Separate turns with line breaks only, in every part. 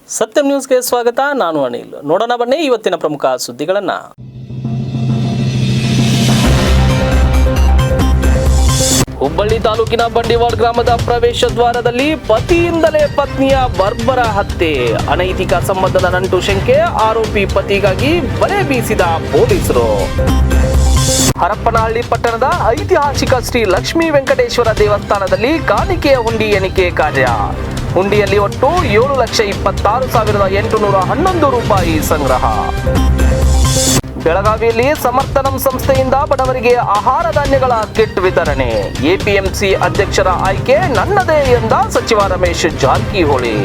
ಸತ್ಯಂ ನ್ಯೂಸ್ಗೆ ಸ್ವಾಗತ. ನಾನು ಅನಿಲ್. ನೋಡೋಣ ಬನ್ನಿ ಇವತ್ತಿನ ಪ್ರಮುಖ ಸುದ್ದಿಗಳನ್ನು. ಹುಬ್ಬಳ್ಳಿ ತಾಲೂಕಿನ ಬಂಡಿವಾಡ್ ಗ್ರಾಮದ ಪ್ರವೇಶ ದ್ವಾರದಲ್ಲಿ ಪತಿಯಿಂದಲೇ ಪತ್ನಿಯ ಬರ್ಬರ ಹತ್ಯೆ. ಅನೈತಿಕ ಸಂಬಂಧದ ನಂಟು ಶಂಕೆ. ಆರೋಪಿ ಪತಿಗಾಗಿ ಬಲೆ ಬೀಸಿದ ಪೊಲೀಸರು. ಹರಪ್ಪನಹಳ್ಳಿ ಪಟ್ಟಣದ ಐತಿಹಾಸಿಕ ಶ್ರೀ ಲಕ್ಷ್ಮೀ ವೆಂಕಟೇಶ್ವರ ದೇವಸ್ಥಾನದಲ್ಲಿ ಕಾಣಿಕೆಯ ಹುಂಡಿ ಎಣಿಕೆ ಕಾರ್ಯ. ಹುಂಡಿಯಲ್ಲಿ ಒಟ್ಟು 7,26,811 ರೂಪಾಯಿ ಸಂಗ್ರಹ. ಬೆಳಗಾವಿಯಲ್ಲಿ ಸಮರ್ಥನಂ ಸಂಸ್ಥೆಯಿಂದ ಬಡವರಿಗೆ ಆಹಾರ ಧಾನ್ಯಗಳ ಕಿಟ್ ವಿತರಣೆ. ಎಪಿಎಂಸಿ ಅಧ್ಯಕ್ಷರ ಆಯ್ಕೆ ನನ್ನದೇ ಎಂದ ಸಚಿವ ರಮೇಶ್ ಜಾರಕಿಹೊಳಿ.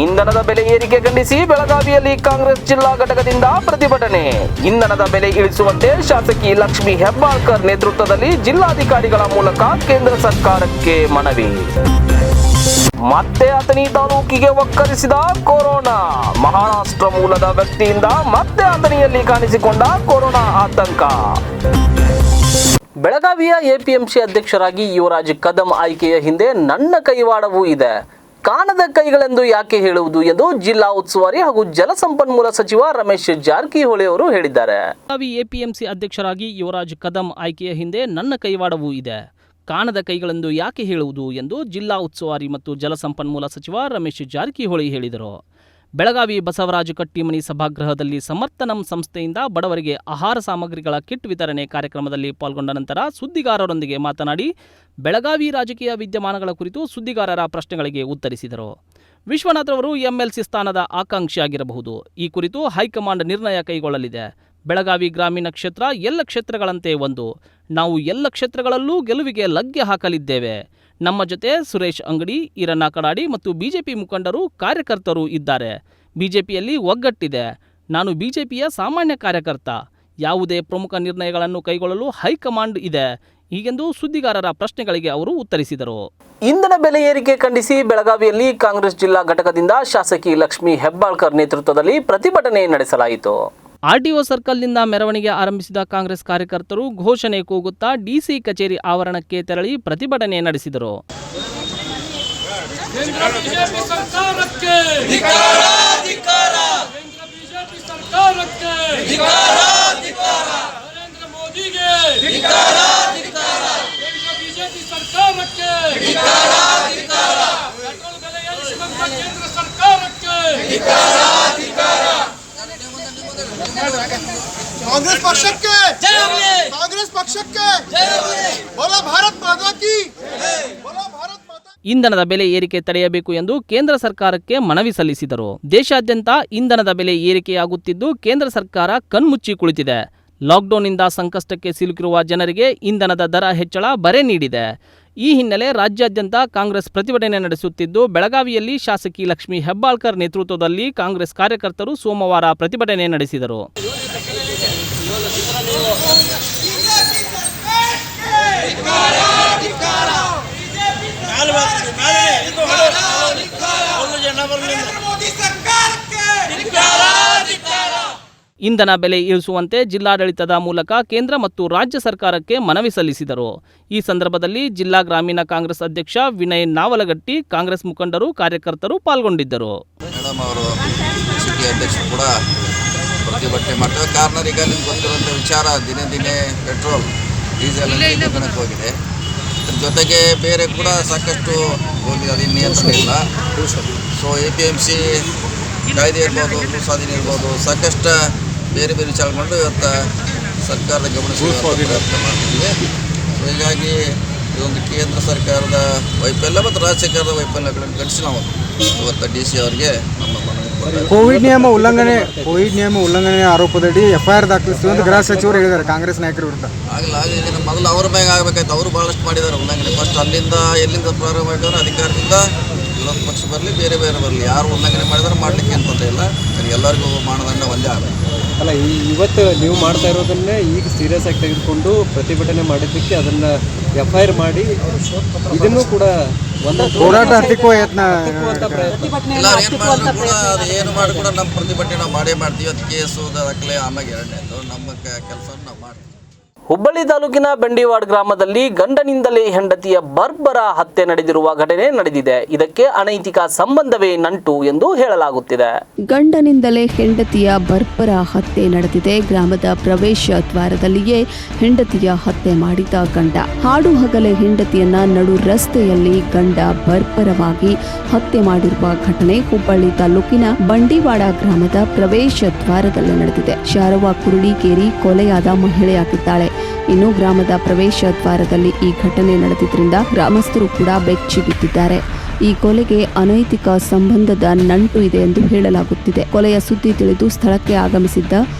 ಇಂಧನದ ಬೆಲೆ ಏರಿಕೆ ಖಂಡಿಸಿ ಬೆಳಗಾವಿಯಲ್ಲಿ ಕಾಂಗ್ರೆಸ್ ಜಿಲ್ಲಾ ಘಟಕದಿಂದ ಪ್ರತಿಭಟನೆ. ಇಂಧನದ ಬೆಲೆ ಇಳಿಸುವಂತೆ ಶಾಸಕಿ ಲಕ್ಷ್ಮಿ ಹೆಬ್ಬಾಳ್ಕರ್ ನೇತೃತ್ವದಲ್ಲಿ ಜಿಲ್ಲಾಧಿಕಾರಿಗಳ ಮೂಲಕ ಕೇಂದ್ರ ಸರ್ಕಾರಕ್ಕೆ ಮನವಿ. ಮತ್ತೆ ಅಥಣಿ ತಾಲೂಕಿಗೆ ಒಕ್ಕರಿಸಿದ ಕೊರೋನಾ. ಮಹಾರಾಷ್ಟ್ರ ಮೂಲದ ವ್ಯಕ್ತಿಯಿಂದ ಮತ್ತೆ ಅಥಣಿಯಲ್ಲಿ ಕಾಣಿಸಿಕೊಂಡ ಕೊರೋನಾ ಆತಂಕ. ಬೆಳಗಾವಿಯ ಎಪಿಎಂಸಿ ಅಧ್ಯಕ್ಷರಾಗಿ ಯುವರಾಜ್ ಕದಂ ಆಯ್ಕೆಯ ಹಿಂದೆ ನನ್ನ ಕೈವಾಡವೂ ಇದೆ. ಕಾಣದ ಕೈಗಳೆಂದು ಯಾಕೆ ಹೇಳುವುದು ಎಂದು ಜಿಲ್ಲಾ ಉಸ್ತುವಾರಿ ಹಾಗೂ ಜಲಸಂಪನ್ಮೂಲ ಸಚಿವ ರಮೇಶ್ ಜಾರಕಿಹೊಳಿ ಅವರು ಹೇಳಿದ್ದಾರೆ. ಬೆಳಗಾವಿ ಎಪಿಎಂಸಿ ಅಧ್ಯಕ್ಷರಾಗಿ ಯುವರಾಜ್ ಕದಂ ಆಯ್ಕೆಯ ಹಿಂದೆ ನನ್ನ ಕೈವಾಡವೂ ಇದೆ. ಕಾಣದ ಕೈಗಳೆಂದು ಯಾಕೆ ಹೇಳುವುದು ಎಂದು ಜಿಲ್ಲಾ ಉಸ್ತುವಾರಿ ಮತ್ತು ಜಲಸಂಪನ್ಮೂಲ ಸಚಿವ ರಮೇಶ್ ಜಾರಕಿಹೊಳಿ ಹೇಳಿದರು. ಬೆಳಗಾವಿ ಬಸವರಾಜ ಕಟ್ಟಿಮನಿ ಸಭಾಗೃಹದಲ್ಲಿ ಸಮರ್ಥನಂ ಸಂಸ್ಥೆಯಿಂದ ಬಡವರಿಗೆ ಆಹಾರ ಸಾಮಗ್ರಿಗಳ ಕಿಟ್ ವಿತರಣೆ ಕಾರ್ಯಕ್ರಮದಲ್ಲಿ ಪಾಲ್ಗೊಂಡ ನಂತರ ಸುದ್ದಿಗಾರರೊಂದಿಗೆ ಮಾತನಾಡಿ ಬೆಳಗಾವಿ ರಾಜಕೀಯ ವಿದ್ಯಮಾನಗಳ ಕುರಿತು ಸುದ್ದಿಗಾರರ ಪ್ರಶ್ನೆಗಳಿಗೆ ಉತ್ತರಿಸಿದರು. ವಿಶ್ವನಾಥ್ರವರು ಎಂಎಲ್ಸಿ ಸ್ಥಾನದ ಆಕಾಂಕ್ಷಿಯಾಗಿರಬಹುದು. ಈ ಕುರಿತು ಹೈಕಮಾಂಡ್ ನಿರ್ಣಯ ಕೈಗೊಳ್ಳಲಿದೆ. ಬೆಳಗಾವಿ ಗ್ರಾಮೀಣ ಕ್ಷೇತ್ರ ಎಲ್ಲ ಕ್ಷೇತ್ರಗಳಂತೆ ಒಂದು. ನಾವು ಎಲ್ಲ ಕ್ಷೇತ್ರಗಳಲ್ಲೂ ಗೆಲುವಿಗೆ ಲಗ್ಗೆ ಹಾಕಲಿದ್ದೇವೆ. ನಮ್ಮ ಜೊತೆ ಸುರೇಶ್ ಅಂಗಡಿ, ಈರಣ್ಣ ಕಡಾಡಿ ಮತ್ತು ಬಿಜೆಪಿ ಮುಖಂಡರು, ಕಾರ್ಯಕರ್ತರು ಇದ್ದಾರೆ. ಬಿಜೆಪಿಯಲ್ಲಿ ಒಗ್ಗಟ್ಟಿದೆ. ನಾನು ಬಿಜೆಪಿಯ ಸಾಮಾನ್ಯ ಕಾರ್ಯಕರ್ತ. ಯಾವುದೇ ಪ್ರಮುಖ ನಿರ್ಣಯಗಳನ್ನು ಕೈಗೊಳ್ಳಲು ಹೈಕಮಾಂಡ್ ಇದೆ ಹೀಗೆಂದು ಸುದ್ದಿಗಾರರ ಪ್ರಶ್ನೆಗಳಿಗೆ ಅವರು ಉತ್ತರಿಸಿದರು. ಇಂಧನ ಬೆಲೆ ಏರಿಕೆ ಖಂಡಿಸಿ ಬೆಳಗಾವಿಯಲ್ಲಿ ಕಾಂಗ್ರೆಸ್ ಜಿಲ್ಲಾ ಘಟಕದಿಂದ ಶಾಸಕಿ ಲಕ್ಷ್ಮಿ ಹೆಬ್ಬಾಳ್ಕರ್ ನೇತೃತ್ವದಲ್ಲಿ ಪ್ರತಿಭಟನೆ ನಡೆಸಲಾಯಿತು. ಆರ್ಟಿಒ ಸರ್ಕಲ್ನಿಂದ ಮೆರವಣಿಗೆ ಆರಂಭಿಸಿದ ಕಾಂಗ್ರೆಸ್ ಕಾರ್ಯಕರ್ತರು ಘೋಷಣೆ ಕೂಗುತ್ತಾ ಡಿಸಿ ಕಚೇರಿ ಆವರಣಕ್ಕೆ ತೆರಳಿ ಪ್ರತಿಭಟನೆ ನಡೆಸಿದರು.
कांग्रेस पक्षಕ್ಕೆ ಜೈ ಹೋಗಲಿ. ಕಾಂಗ್ರೆಸ್ ಪಕ್ಷಕ್ಕೆ ಜೈ ಹೋಗಲಿ. ಬೋಲೋ ಭಾರತ್ ಮಾತಾ ಕಿ ಜೈ. ಬೋಲೋ ಭಾರತ್ ಮಾತಾ.
ಇಂಧನದ ಬೆಲೆ ಏರಿಕೆ ತಡೆಯಬೇಕು ಎಂದು ಕೇಂದ್ರ ಸರ್ಕಾರಕ್ಕೆ ಮನವಿ ಸಲ್ಲಿಸಿದರು. ದೇಶಾದ್ಯಂತ ಇಂಧನದ ಬೆಲೆ ಏರಿಕೆಯಾಗುತ್ತಿದ್ದು ಕೇಂದ್ರ ಸರ್ಕಾರ ಕಣ್ಮುಚ್ಚಿ ಕುಳಿತಿದೆ. ಲಾಕ್ಡೌನ್ನಿಂದ ಸಂಕಷ್ಟಕ್ಕೆ ಸಿಲುಕಿರುವ ಜನರಿಗೆ ಇಂಧನದ ದರ ಹೆಚ್ಚಳ ಬರೆ ನೀಡಿದೆ. ಈ ಹಿನ್ನೆಲೆ ರಾಜ್ಯಾದ್ಯಂತ ಕಾಂಗ್ರೆಸ್ ಪ್ರತಿಭಟನೆ ನಡೆಸುತ್ತಿದ್ದು ಬೆಳಗಾವಿಯಲ್ಲಿ ಶಾಸಕಿ ಲಕ್ಷ್ಮಿ ಹೆಬ್ಬಾಳ್ಕರ್ ನೇತೃತ್ವದಲ್ಲಿ ಕಾಂಗ್ರೆಸ್ ಕಾರ್ಯಕರ್ತರು ಸೋಮವಾರ ಪ್ರತಿಭಟನೆ ನಡೆಸಿದರು. ಇಂಧನ ಬೆಲೆ ಇಳಿಸುವಂತೆ ಜಿಲ್ಲಾಡಳಿತದ ಮೂಲಕ ಕೇಂದ್ರ ಮತ್ತು ರಾಜ್ಯ ಸರ್ಕಾರಕ್ಕೆ ಮನವಿ ಸಲ್ಲಿಸಿದರು. ಈ ಸಂದರ್ಭದಲ್ಲಿ ಜಿಲ್ಲಾ ಗ್ರಾಮೀಣ ಕಾಂಗ್ರೆಸ್ ಅಧ್ಯಕ್ಷ ವಿನಯ್ ನಾವಲಗಟ್ಟಿ, ಕಾಂಗ್ರೆಸ್ ಮುಖಂಡರು, ಕಾರ್ಯಕರ್ತರು ಪಾಲ್ಗೊಂಡಿದ್ದರು.
ಮೇಡಮ್ ಅವರು ಸಿಟಿ ಅಧ್ಯಕ್ಷರು ಕೂಡ ಪ್ರತಿಭಟನೆ ಮಾಡ್ತೇವೆ. ಕಾರಣ ಈಗ ನಿಮ್ಗೆ ಗೊತ್ತಿರುವಂಥ ವಿಚಾರ, ದಿನೇ ದಿನೇ ಪೆಟ್ರೋಲ್ ಡೀಸೆಲ್ ಗಣಕ್ಕೆ ಹೋಗಿದೆ. ಅದ್ರ ಜೊತೆಗೆ ಬೇರೆ ಕೂಡ ಸಾಕಷ್ಟು ಹೋಗಿದೆ, ಅದು ನಿಯಂತ್ರಣ ಇಲ್ಲ. ಸೊ APMC ಕಾಯ್ದೆ ಇರ್ಬೋದು, ಭೂಸ್ವಾಧೀನ ಇರ್ಬೋದು, ಸಾಕಷ್ಟು ಬೇರೆ ಬೇರೆ ವಿಚಾರಗಳು ಇವತ್ತು ಸರ್ಕಾರದ ಗಮನಿಸುವ ಪ್ರಯತ್ನ ಮಾಡ್ತಿದ್ದೀವಿ. ಸೊ ಹೀಗಾಗಿ ಇದೊಂದು ಕೇಂದ್ರ ಸರ್ಕಾರದ ವೈಫಲ್ಯ ಮತ್ತು ರಾಜ್ಯ ಸರ್ಕಾರದ ವೈಫಲ್ಯಗಳನ್ನು ಖಂಡಿಸಿ ನಾವು ಇವತ್ತು DC ಅವರಿಗೆ ನಮ್ಮ ಮನವಿ.
ಕೋವಿಡ್ ನಿಯಮ ಉಲ್ಲಂಘನೆ ಆರೋಪದಡಿ FIR ದಾಖಲಿಸುವ ಅಂತ ಗೃಹ ಸಚಿವರು ಹೇಳಿದ್ದಾರೆ ಕಾಂಗ್ರೆಸ್ ನಾಯಕರ ವಿರುದ್ಧ.
ಆಗಲಿಲ್ಲ, ಮೊದಲು ಅವ್ರ ಮ್ಯಾಗ ಆಗಬೇಕಾಯ್ತು. ಅವರು ಭಾಳಷ್ಟು ಮಾಡಿದ್ದಾರೆ ಉಲ್ಲಂಘನೆ. ಫಸ್ಟ್ ಎಲ್ಲಿಂದ ಪ್ರಾರಂಭ ಆಗಿದ್ರೆ ಅಧಿಕಾರದಿಂದ ವಿರೋಧ ಪಕ್ಷ ಬರಲಿ, ಬೇರೆ ಬರಲಿ, ಯಾರು ಉಲ್ಲಂಘನೆ ಮಾಡಿದ್ರೆ ಮಾಡಲಿಕ್ಕೆ ಏನು ತೊಂದರೆ ಇಲ್ಲ. ಎಲ್ಲರಿಗೂ ಮಾನದಂಡ ಒಂದೇ ಆಗಬೇಕು.
ಅಲ್ಲ, ಇವತ್ತು ನೀವು ಮಾಡ್ತಾ ಇರೋದನ್ನೇ ಈಗ ಸೀರಿಯಸ್ ಆಗಿ ತೆಗೆದುಕೊಂಡು ಪ್ರತಿಭಟನೆ ಮಾಡಿದ್ದಕ್ಕೆ ಅದನ್ನು FIR ಮಾಡಿ ಇದನ್ನು ಕೂಡ ಒಂದು
ಹೋರಾಟ ಹತ್ತಿಕ್ಕುವ ಯತ್ನ.
ಏನು ಮಾಡಿ ಕೂಡ ನಮ್ಮ ಪ್ರತಿಭಟನೆ ನಾವು ಮಾಡೇ ಮಾಡ್ತೀವಿ. ಅದು ಕೇಸು ದಾಖಲೆ ಆಮೇಲೆ ಎರಡನೇದು ನಮ್ಮ ಕೆಲಸವನ್ನು ನಾವು ಮಾಡ್ತೀವಿ.
ಹುಬ್ಬಳ್ಳಿ ತಾಲೂಕಿನ ಬೆಂಡಿವಾಡ್ ಗ್ರಾಮದಲ್ಲಿ ಗಂಡನಿಂದಲೇ ಹೆಂಡತಿಯ ಬರ್ಬರ ಹತ್ಯೆ ನಡೆದಿರುವ ಘಟನೆ ನಡೆದಿದೆ. ಇದಕ್ಕೆ ಅನೈತಿಕ ಸಂಬಂಧವೇ ನಂಟು ಎಂದು ಹೇಳಲಾಗುತ್ತಿದೆ.
ಗಂಡನಿಂದಲೇ ಹೆಂಡತಿಯ ಬರ್ಬರ ಹತ್ಯೆ ನಡೆದಿದೆ. ಗ್ರಾಮದ ಪ್ರವೇಶ ದ್ವಾರದಲ್ಲಿಯೇ ಹೆಂಡತಿಯ ಹತ್ಯೆ ಮಾಡಿದ ಗಂಡ ಹಾಡು ಹಗಲೇ ಹೆಂಡತಿಯನ್ನ ನಡು ರಸ್ತೆಯಲ್ಲಿ ಗಂಡ ಬರ್ಬರವಾಗಿ ಹತ್ಯೆ ಮಾಡಿರುವ ಘಟನೆ ಹುಬ್ಬಳ್ಳಿ ತಾಲೂಕಿನ ಬಂಡಿವಾಡ ಗ್ರಾಮದ ಪ್ರವೇಶ ದ್ವಾರದಲ್ಲಿ ನಡೆದಿದೆ. ಶಾರವ್ವ ಕುರುಡಿಕೇರಿ ಕೊಲೆಯಾದ ಮಹಿಳೆಯಾಗಿದ್ದಾಳೆ. ಇನ್ನು ಗ್ರಾಮದ ಪ್ರವೇಶ ದ್ವಾರದಲ್ಲಿ ಈ ಘಟನೆ ನಡೆದಿದ್ದರಿಂದ ಗ್ರಾಮಸ್ಥರು ಕೂಡ ಬೆಚ್ಚಿ ಬಿದ್ದಿದ್ದಾರೆ. ಈ ಕೊಲೆಗೆ ಅನೈತಿಕ ಸಂಬಂಧದ ನಂಟು ಇದೆ ಎಂದು ಹೇಳಲಾಗುತ್ತಿದೆ. ಕೊಲೆಯ ಸುದ್ದಿ ತಿಳಿದು ಸ್ಥಳಕ್ಕೆ ಆಗಮಿಸಿದ್ದ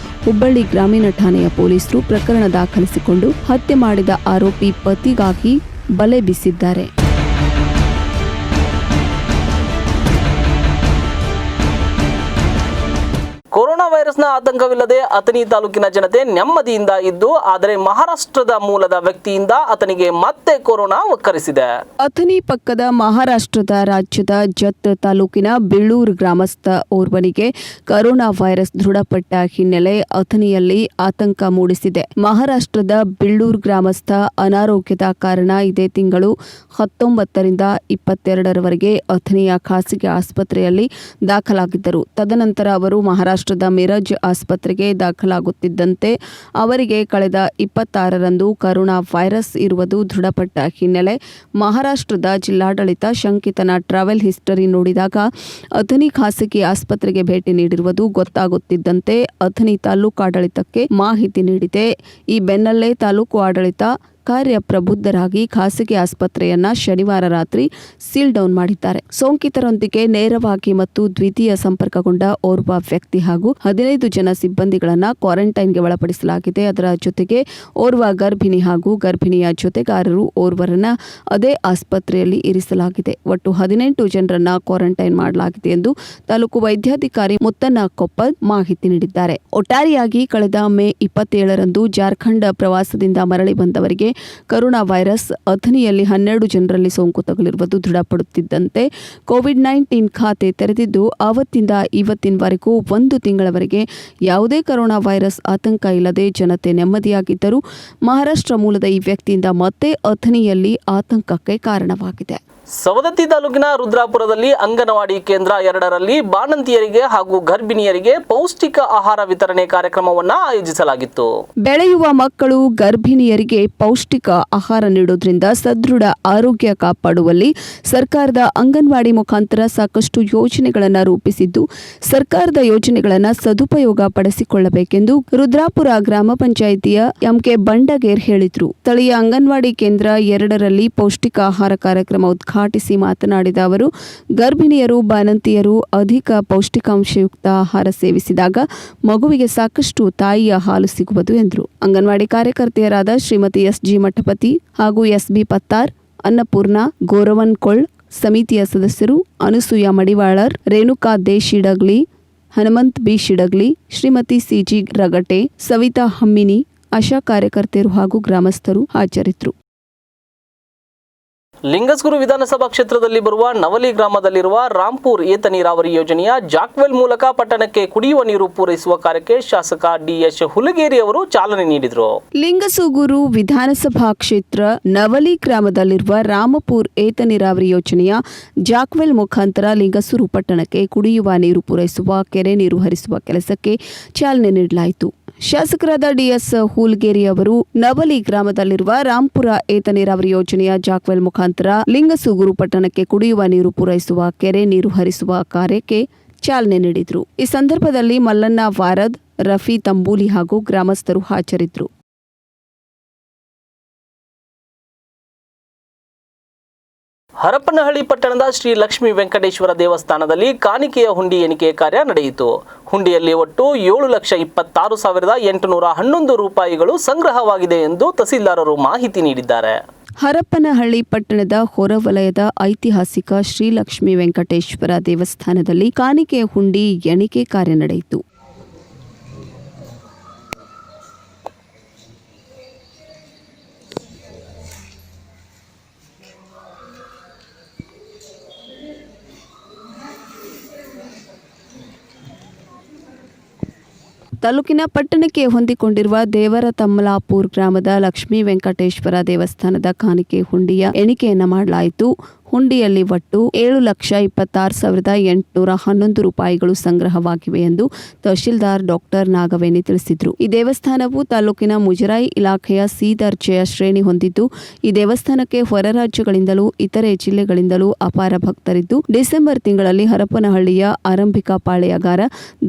ಹುಬ್ಬಳ್ಳಿ ಗ್ರಾಮೀಣ ಠಾಣೆಯ ಪೊಲೀಸರು ಪ್ರಕರಣ ದಾಖಲಿಸಿಕೊಂಡು ಹತ್ಯೆ ಮಾಡಿದ ಆರೋಪಿ ಪತಿಗಾಗಿ ಬಲೆ ಬೀಸಿದ್ದಾರೆ.
ಕೊರೋನಾ ವೈರಸ್ನ ಆತಂಕವಿಲ್ಲದೆ ಅಥಣಿ ತಾಲೂಕಿನ ಜನತೆ ನೆಮ್ಮದಿಯಿಂದ ಇದ್ದು, ಆದರೆ ಮಹಾರಾಷ್ಟ್ರದ ಮೂಲದ ವ್ಯಕ್ತಿಯಿಂದ ಆತನಿಗೆ ಮತ್ತೆ ಕೊರೋನಾ ಒಕ್ಕರಿಸಿದೆ.
ಅಥಣಿ ಪಕ್ಕದ ಮಹಾರಾಷ್ಟ್ರದ ರಾಜ್ಯದ ಜತ್ ತಾಲೂಕಿನ ಬಿಳ್ಳೂರು ಗ್ರಾಮಸ್ಥ ಓರ್ವನಿಗೆ ಕೊರೋನಾ ವೈರಸ್ ದೃಢಪಟ್ಟ ಹಿನ್ನೆಲೆ ಅಥಣಿಯಲ್ಲಿ ಆತಂಕ ಮೂಡಿಸಿದೆ. ಮಹಾರಾಷ್ಟ್ರದ ಬಿಳ್ಳೂರು ಗ್ರಾಮಸ್ಥ ಅನಾರೋಗ್ಯದ ಕಾರಣ ಇದೇ ತಿಂಗಳು 19ರಿಂದ 22ರವರೆಗೆ ಅಥಣಿಯ ಖಾಸಗಿ ಆಸ್ಪತ್ರೆಯಲ್ಲಿ ದಾಖಲಾಗಿದ್ದರು. ತದನಂತರ ಅವರು ಮಹಾರಾಷ್ಟ್ರದ ಮಿರಜ್ ಆಸ್ಪತ್ರೆಗೆ ದಾಖಲಾಗುತ್ತಿದ್ದಂತೆ ಅವರಿಗೆ ಕಳೆದ 26ರಂದು ಕೊರೋನಾ ವೈರಸ್ ಇರುವುದು ದೃಢಪಟ್ಟ ಹಿನ್ನೆಲೆ ಮಹಾರಾಷ್ಟ್ರದ ಜಿಲ್ಲಾಡಳಿತ ಶಂಕಿತನ ಟ್ರಾವೆಲ್ ಹಿಸ್ಟರಿ ನೋಡಿದಾಗ ಅಥಣಿ ಖಾಸಗಿ ಆಸ್ಪತ್ರೆಗೆ ಭೇಟಿ ನೀಡಿರುವುದು ಗೊತ್ತಾಗುತ್ತಿದ್ದಂತೆ ಅಥಣಿ ತಾಲೂಕಾಡಳಿತಕ್ಕೆ ಮಾಹಿತಿ ನೀಡಿದೆ. ಈ ಬೆನ್ನಲ್ಲೇ ತಾಲೂಕು ಆಡಳಿತ ಕಾರ್ಯಪ್ರಬುದ್ಧರಾಗಿ ಖಾಸಗಿ ಆಸ್ಪತ್ರೆಯನ್ನ ಶನಿವಾರ ರಾತ್ರಿ ಸೀಲ್ ಡೌನ್ ಮಾಡಿದ್ದಾರೆ. ಸೋಂಕಿತರೊಂದಿಗೆ ನೇರವಾಗಿ ಮತ್ತು ದ್ವಿತೀಯ ಸಂಪರ್ಕಗೊಂಡ ಓರ್ವ ವ್ಯಕ್ತಿ ಹಾಗೂ 15 ಜನ ಸಿಬ್ಬಂದಿಗಳನ್ನ ಕ್ವಾರಂಟೈನ್ಗೆ ಒಳಪಡಿಸಲಾಗಿದೆ. ಅದರ ಜೊತೆಗೆ ಓರ್ವ ಗರ್ಭಿಣಿ ಹಾಗೂ ಗರ್ಭಿಣಿಯ ಜೊತೆಗಾರರು ಓರ್ವರನ್ನ ಅದೇ ಆಸ್ಪತ್ರೆಯಲ್ಲಿ ಇರಿಸಲಾಗಿದೆ. ಒಟ್ಟು 18 ಜನರನ್ನ ಕ್ವಾರಂಟೈನ್ ಮಾಡಲಾಗಿದೆ ಎಂದು ತಾಲೂಕು ವೈದ್ಯಾಧಿಕಾರಿ ಮುತ್ತಣ್ಣ ಕೊಪ್ಪದ್ ಮಾಹಿತಿ ನೀಡಿದ್ದಾರೆ. ಒಟ್ಟಾರೆಯಾಗಿ ಕಳೆದ ಮೇ 27ರಂದು ಜಾರ್ಖಂಡ್ ಪ್ರವಾಸದಿಂದ ಮರಳಿ ಬಂದವರಿಗೆ ಕೊರೋನಾ ವೈರಸ್ ಅಥಣಿಯಲ್ಲಿ 12 ಜನರಲ್ಲಿ ಸೋಂಕು ತಗುಲಿರುವುದು ದೃಢಪಡುತ್ತಿದ್ದಂತೆ ಕೋವಿಡ್-19 ಖಾತೆ ತೆರೆದಿದ್ದು, ಆವತ್ತಿಂದ ಇವತ್ತಿನವರೆಗೂ 1 ತಿಂಗಳವರೆಗೆ ಯಾವುದೇ ಕೊರೋನಾ ವೈರಸ್ ಆತಂಕ ಇಲ್ಲದೆ ಜನತೆ ನೆಮ್ಮದಿಯಾಗಿದ್ದರೂ ಮಹಾರಾಷ್ಟ್ರ ಮೂಲದ ಈ ವ್ಯಕ್ತಿಯಿಂದ ಮತ್ತೆ ಅಥಣಿಯಲ್ಲಿ ಆತಂಕಕ್ಕೆ ಕಾರಣವಾಗಿದೆ.
ಸವದತ್ತಿ ತಾಲೂಕಿನ ರುದ್ರಾಪುರದಲ್ಲಿ ಅಂಗನವಾಡಿ ಕೇಂದ್ರ 2ರಲ್ಲಿ ಬಾಣಂತಿಯರಿಗೆ ಹಾಗೂ ಗರ್ಭಿಣಿಯರಿಗೆ ಪೌಷ್ಟಿಕ ಆಹಾರ ವಿತರಣೆ ಕಾರ್ಯಕ್ರಮವನ್ನು ಆಯೋಜಿಸಲಾಗಿತ್ತು.
ಬೆಳೆಯುವ ಮಕ್ಕಳು ಗರ್ಭಿಣಿಯರಿಗೆ ಪೌಷ್ಟಿಕ ಆಹಾರ ನೀಡುವುದರಿಂದ ಸದೃಢ ಆರೋಗ್ಯ ಕಾಪಾಡುವಲ್ಲಿ ಸರ್ಕಾರದ ಅಂಗನವಾಡಿ ಮುಖಾಂತರ ಸಾಕಷ್ಟು ಯೋಜನೆಗಳನ್ನು ರೂಪಿಸಿದ್ದು, ಸರ್ಕಾರದ ಯೋಜನೆಗಳನ್ನು ಸದುಪಯೋಗ ಪಡಿಸಿಕೊಳ್ಳಬೇಕೆಂದು ರುದ್ರಾಪುರ ಗ್ರಾಮ ಪಂಚಾಯಿತಿಯ ಎಂಕೆ ಬಂಡಗೇರ್ ಹೇಳಿದರು. ಸ್ಥಳೀಯ ಅಂಗನವಾಡಿ ಕೇಂದ್ರ 2ರಲ್ಲಿ ಪೌಷ್ಟಿಕ ಆಹಾರ ಕಾರ್ಯಕ್ರಮ ಉದ್ಘಾಟಿಸಿ ಮಾತನಾಡಿದ ಅವರು, ಗರ್ಭಿಣಿಯರು ಬಾಣಂತಿಯರು ಅಧಿಕ ಪೌಷ್ಟಿಕಾಂಶಯುಕ್ತ ಆಹಾರ ಸೇವಿಸಿದಾಗ ಮಗುವಿಗೆ ಸಾಕಷ್ಟು ತಾಯಿಯ ಹಾಲು ಸಿಗುವುದು ಎಂದರು. ಅಂಗನವಾಡಿ ಕಾರ್ಯಕರ್ತೆಯರಾದ ಶ್ರೀಮತಿ ಎಸ್.ಜಿ. ಮಠಪತಿ ಹಾಗೂ ಎಸ್.ಬಿ. ಪತ್ತಾರ್, ಅನ್ನಪೂರ್ಣ ಗೋರವನ್ಕೊಳ್, ಸಮಿತಿಯ ಸದಸ್ಯರು ಅನುಸೂಯ ಮಡಿವಾಳರ್, ರೇಣುಕಾ ದೇ ಶಿಡಗ್ಲಿ, ಹನುಮಂತ್ ಬಿ ಶಿಡಗ್ಲಿ, ಶ್ರೀಮತಿ ಸಿ.ಜಿ. ರಗಟೆ, ಸವಿತಾ ಹಮ್ಮಿನಿ, ಆಶಾ ಕಾರ್ಯಕರ್ತೆಯರು ಹಾಗೂ ಗ್ರಾಮಸ್ಥರು ಹಾಜರಿದ್ದರು.
ಲಿಂಗಸ್ಗೂರು ವಿಧಾನಸಭಾ ಕ್ಷೇತ್ರದಲ್ಲಿ ಬರುವ ನವಲಿ ಗ್ರಾಮದಲ್ಲಿರುವ ರಾಂಪುರ್ ಏತ ನೀರಾವರಿ ಯೋಜನೆಯ ಜಾಕ್ವೆಲ್ ಮೂಲಕ ಪಟ್ಟಣಕ್ಕೆ ಕುಡಿಯುವ ನೀರು ಪೂರೈಸುವ ಕಾರ್ಯಕ್ಕೆ ಶಾಸಕ ಡಿ.ಎಚ್. ಹುಲಗೇರಿ ಅವರು ಚಾಲನೆ ನೀಡಿದರು.
ಲಿಂಗಸೂಗೂರು ವಿಧಾನಸಭಾ ಕ್ಷೇತ್ರ ನವಲಿ ಗ್ರಾಮದಲ್ಲಿರುವ ರಾಮಪುರ್ ಏತ ನೀರಾವರಿ ಯೋಜನೆಯ ಜಾಕ್ವೆಲ್ ಮುಖಾಂತರ ಲಿಂಗಸೂರು ಪಟ್ಟಣಕ್ಕೆ ಕುಡಿಯುವ ನೀರು ಪೂರೈಸುವ ಕೆರೆ ನೀರು ಹರಿಸುವ ಕೆಲಸಕ್ಕೆ ಚಾಲನೆ ನೀಡಲಾಯಿತು. ಶಾಸಕರಾದ ಡಿ.ಎಸ್. ಹುಲಗೇರಿ ಅವರು ನವಲಿ ಗ್ರಾಮದಲ್ಲಿರುವ ರಾಂಪುರ ಏತ ನೀರಾವರಿ ಯೋಜನೆಯ ಜಾಕ್ವೆಲ್ ಮುಖಾಂತರ ಲಿಂಗಸೂಗೂರು ಪಟ್ಟಣಕ್ಕೆ ಕುಡಿಯುವ ನೀರು ಪೂರೈಸುವ ಕೆರೆ ನೀರು ಹರಿಸುವ ಕಾರ್ಯಕ್ಕೆ ಚಾಲನೆ ನೀಡಿದರು. ಈ ಸಂದರ್ಭದಲ್ಲಿ ಮಲ್ಲಣ್ಣ ವಾರದ್, ರಫಿ ತಂಬೂಲಿ ಹಾಗೂ ಗ್ರಾಮಸ್ಥರು ಹಾಜರಿದ್ದರು.
ಹರಪನಹಳ್ಳಿ ಪಟ್ಟಣದ ಶ್ರೀ ಲಕ್ಷ್ಮೀ ವೆಂಕಟೇಶ್ವರ ದೇವಸ್ಥಾನದಲ್ಲಿ ಕಾಣಿಕೆಯ ಹುಂಡಿ ಎಣಿಕೆ ಕಾರ್ಯ ನಡೆಯಿತು. ಹುಂಡಿಯಲ್ಲಿ ಒಟ್ಟು 7,26,811 ರೂಪಾಯಿಗಳು ಸಂಗ್ರಹವಾಗಿದೆ ಎಂದು ತಹಸೀಲ್ದಾರರು ಮಾಹಿತಿ ನೀಡಿದ್ದಾರೆ.
ಹರಪನಹಳ್ಳಿ ಪಟ್ಟಣದ ಹೊರವಲಯದ ಐತಿಹಾಸಿಕ ಶ್ರೀ ಲಕ್ಷ್ಮೀ ವೆಂಕಟೇಶ್ವರ ದೇವಸ್ಥಾನದಲ್ಲಿ ಕಾಣಿಕೆಯ ಹುಂಡಿ ಎಣಿಕೆ ಕಾರ್ಯ ನಡೆಯಿತು. ತಾಲೂಕಿನ ಪಟ್ಟಣಕ್ಕೆ ಹೊಂದಿಕೊಂಡಿರುವ ದೇವರತಮ್ಮಲಾಪುರ ಗ್ರಾಮದ ಲಕ್ಷ್ಮೀ ವೆಂಕಟೇಶ್ವರ ದೇವಸ್ಥಾನದ ಕಾಣಿಕೆ ಹುಂಡಿಯ ಎಣಿಕೆಯನ್ನ ಮಾಡಲಾಯಿತು. ಹುಂಡಿಯಲ್ಲಿ ಒಟ್ಟು 7,26,811 ರೂಪಾಯಿಗಳು ಸಂಗ್ರಹವಾಗಿವೆ ಎಂದು ತಹಶೀಲ್ದಾರ್ ಡಾಕ್ಟರ್ ನಾಗವೇಣಿ ತಿಳಿಸಿದರು. ಈ ದೇವಸ್ಥಾನವು ತಾಲೂಕಿನ ಮುಜರಾಯಿ ಇಲಾಖೆಯ ಸಿ ದರ್ಜೆಯ ಶ್ರೇಣಿ ಹೊಂದಿದ್ದು, ಈ ದೇವಸ್ಥಾನಕ್ಕೆ ಹೊರ ರಾಜ್ಯಗಳಿಂದಲೂ ಇತರೆ ಜಿಲ್ಲೆಗಳಿಂದಲೂ ಅಪಾರ ಭಕ್ತರಿದ್ದು, ಡಿಸೆಂಬರ್ ತಿಂಗಳಲ್ಲಿ ಹರಪನಹಳ್ಳಿಯ ಆರಂಭಿಕ ಪಾಳೆಯಗಾರ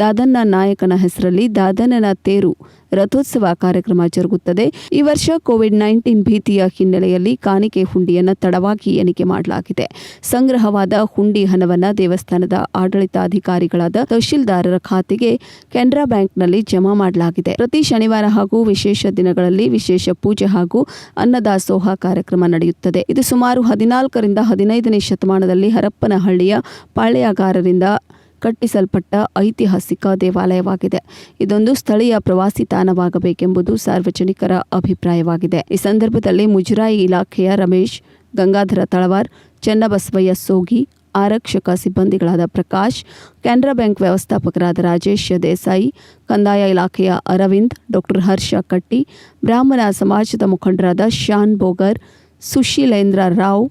ದಾದನ್ನ ನಾಯಕನ ಹೆಸರಲ್ಲಿ ದಾದನನ ತೇರು ರಥೋತ್ಸವ ಕಾರ್ಯಕ್ರಮ ಜರುಗುತ್ತದೆ. ಈ ವರ್ಷ ಕೋವಿಡ್-19 ಭೀತಿಯ ಹಿನ್ನೆಲೆಯಲ್ಲಿ ಕಾಣಿಕೆ ಹುಂಡಿಯನ್ನು ತಡವಾಗಿ ಎಣಿಕೆ ಮಾಡಲಾಗಿದೆ. ಸಂಗ್ರಹವಾದ ಹುಂಡಿ ಹಣವನ್ನು ದೇವಸ್ಥಾನದ ಆಡಳಿತಾಧಿಕಾರಿಗಳಾದ ತಹಶೀಲ್ದಾರರ ಖಾತೆಗೆ ಕೆನರಾ ಬ್ಯಾಂಕ್ನಲ್ಲಿ ಜಮಾ ಮಾಡಲಾಗಿದೆ. ಪ್ರತಿ ಶನಿವಾರ ಹಾಗೂ ವಿಶೇಷ ದಿನಗಳಲ್ಲಿ ವಿಶೇಷ ಪೂಜೆ ಹಾಗೂ ಅನ್ನದಾಸೋಹ ಕಾರ್ಯಕ್ರಮ ನಡೆಯುತ್ತದೆ. ಇದು ಸುಮಾರು 14ರಿಂದ 15ನೇ ಶತಮಾನದಲ್ಲಿ ಹರಪ್ಪನಹಳ್ಳಿಯ ಪಾಳೆಯಗಾರರಿಂದ ಕಟ್ಟಿಸಲ್ಪಟ್ಟ ಐತಿಹಾಸಿಕ ದೇವಾಲಯವಾಗಿದೆ. ಇದೊಂದು ಸ್ಥಳೀಯ ಪ್ರವಾಸಿ ತಾಣವಾಗಬೇಕೆಂಬುದು ಸಾರ್ವಜನಿಕರ ಅಭಿಪ್ರಾಯವಾಗಿದೆ. ಈ ಸಂದರ್ಭದಲ್ಲಿ ಮುಜರಾಯಿ ಇಲಾಖೆಯ ರಮೇಶ್, ಗಂಗಾಧರ ತಳವಾರ್, ಚನ್ನಬಸವಯ್ಯ ಸೋಗಿ, ಆರಕ್ಷಕ ಸಿಬ್ಬಂದಿಗಳಾದ ಪ್ರಕಾಶ್, ಕೆನರಾ ಬ್ಯಾಂಕ್ ವ್ಯವಸ್ಥಾಪಕರಾದ ರಾಜೇಶ್ ದೇಸಾಯಿ, ಕಂದಾಯ ಇಲಾಖೆಯ ಅರವಿಂದ್, ಡಾಕ್ಟರ್ ಹರ್ಷ ಕಟ್ಟಿ, ಬ್ರಾಹ್ಮಣ ಸಮಾಜದ ಮುಖಂಡರಾದ ಶಾನ್ ಬೋಗರ್, ಸುಶೀಲೇಂದ್ರ ರಾವ್,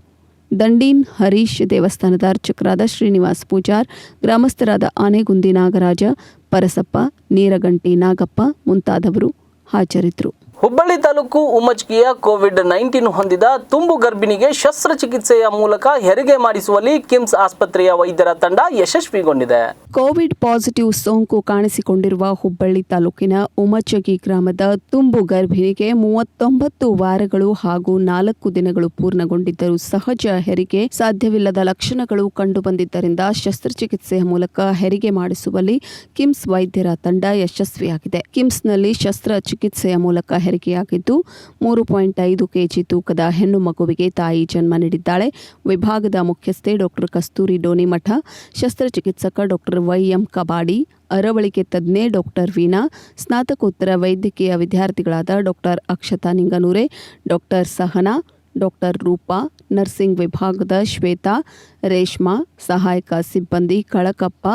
ದಂಡೀನ್ ಹರೀಶ್, ದೇವಸ್ಥಾನದ ಅರ್ಚಕರಾದ ಶ್ರೀನಿವಾಸ್ ಪೂಜಾರ್, ಗ್ರಾಮಸ್ಥರಾದ ಆನೆಗುಂದಿ ನಾಗರಾಜ, ಪರಸಪ್ಪ, ನೀರಗಂಟಿ ನಾಗಪ್ಪ ಮುಂತಾದವರು ಹಾಜರಿದ್ದರು.
ಹುಬ್ಬಳ್ಳಿ ತಾಲೂಕು ಉಮ್ಮಚ್ಗಿಯ ಕೋವಿಡ್-19 ಹೊಂದಿದ ತುಂಬು ಗರ್ಭಿಣಿಗೆ ಶಸ್ತ್ರಚಿಕಿತ್ಸೆಯ ಮೂಲಕ ಹೆರಿಗೆ ಮಾಡಿಸುವಲ್ಲಿ ಕಿಮ್ಸ್ ಆಸ್ಪತ್ರೆಯ ವೈದ್ಯರ ತಂಡ ಯಶಸ್ವಿಗೊಂಡಿದೆ.
ಕೋವಿಡ್ ಪಾಸಿಟಿವ್ ಸೋಂಕು ಕಾಣಿಸಿಕೊಂಡಿರುವ ಹುಬ್ಬಳ್ಳಿ ತಾಲೂಕಿನ ಉಮ್ಮಚಗಿ ಗ್ರಾಮದ ತುಂಬು ಗರ್ಭಿಣಿಗೆ 39 ವಾರಗಳು ಹಾಗೂ 4 ದಿನಗಳು ಪೂರ್ಣಗೊಂಡಿದ್ದರೂ ಸಹಜ ಹೆರಿಗೆ ಸಾಧ್ಯವಿಲ್ಲದ ಲಕ್ಷಣಗಳು ಕಂಡುಬಂದಿದ್ದರಿಂದ ಶಸ್ತ್ರಚಿಕಿತ್ಸೆಯ ಮೂಲಕ ಹೆರಿಗೆ ಮಾಡಿಸುವಲ್ಲಿ ಕಿಮ್ಸ್ ವೈದ್ಯರ ತಂಡ ಯಶಸ್ವಿಯಾಗಿದೆ. ಕಿಮ್ಸ್ನಲ್ಲಿ ಶಸ್ತ್ರಚಿಕಿತ್ಸೆಯ ಮೂಲಕ ಹೆರಿಗೆಯಾಗಿದ್ದು 3.5 ಕೆಜಿ ತೂಕದ ಹೆಣ್ಣು ಮಗುವಿಗೆ ತಾಯಿ ಜನ್ಮ ನೀಡಿದ್ದಾಳೆ. ವಿಭಾಗದ ಮುಖ್ಯಸ್ಥೆ ಡಾಕ್ಟರ್ ಕಸ್ತೂರಿ ಡೋನಿಮಠ, ಶಸ್ತ್ರಚಿಕಿತ್ಸಕ ಡಾಕ್ಟರ್ ವೈ.ಎಂ. ಕಬಾಡಿ, ಅರವಳಿಕೆ ತಜ್ಞೆ ಡಾಕ್ಟರ್ ವೀಣಾ, ಸ್ನಾತಕೋತ್ತರ ವೈದ್ಯಕೀಯ ವಿದ್ಯಾರ್ಥಿಗಳಾದ doctor Akshata Ningnoor, doctor Sahana, doctor Roopa, nursing ವಿಭಾಗದ ಶ್ವೇತಾ, ರೇಷ್ಮಾ, ಸಹಾಯಕ ಸಿಬ್ಬಂದಿ ಕಳಕಪ್ಪ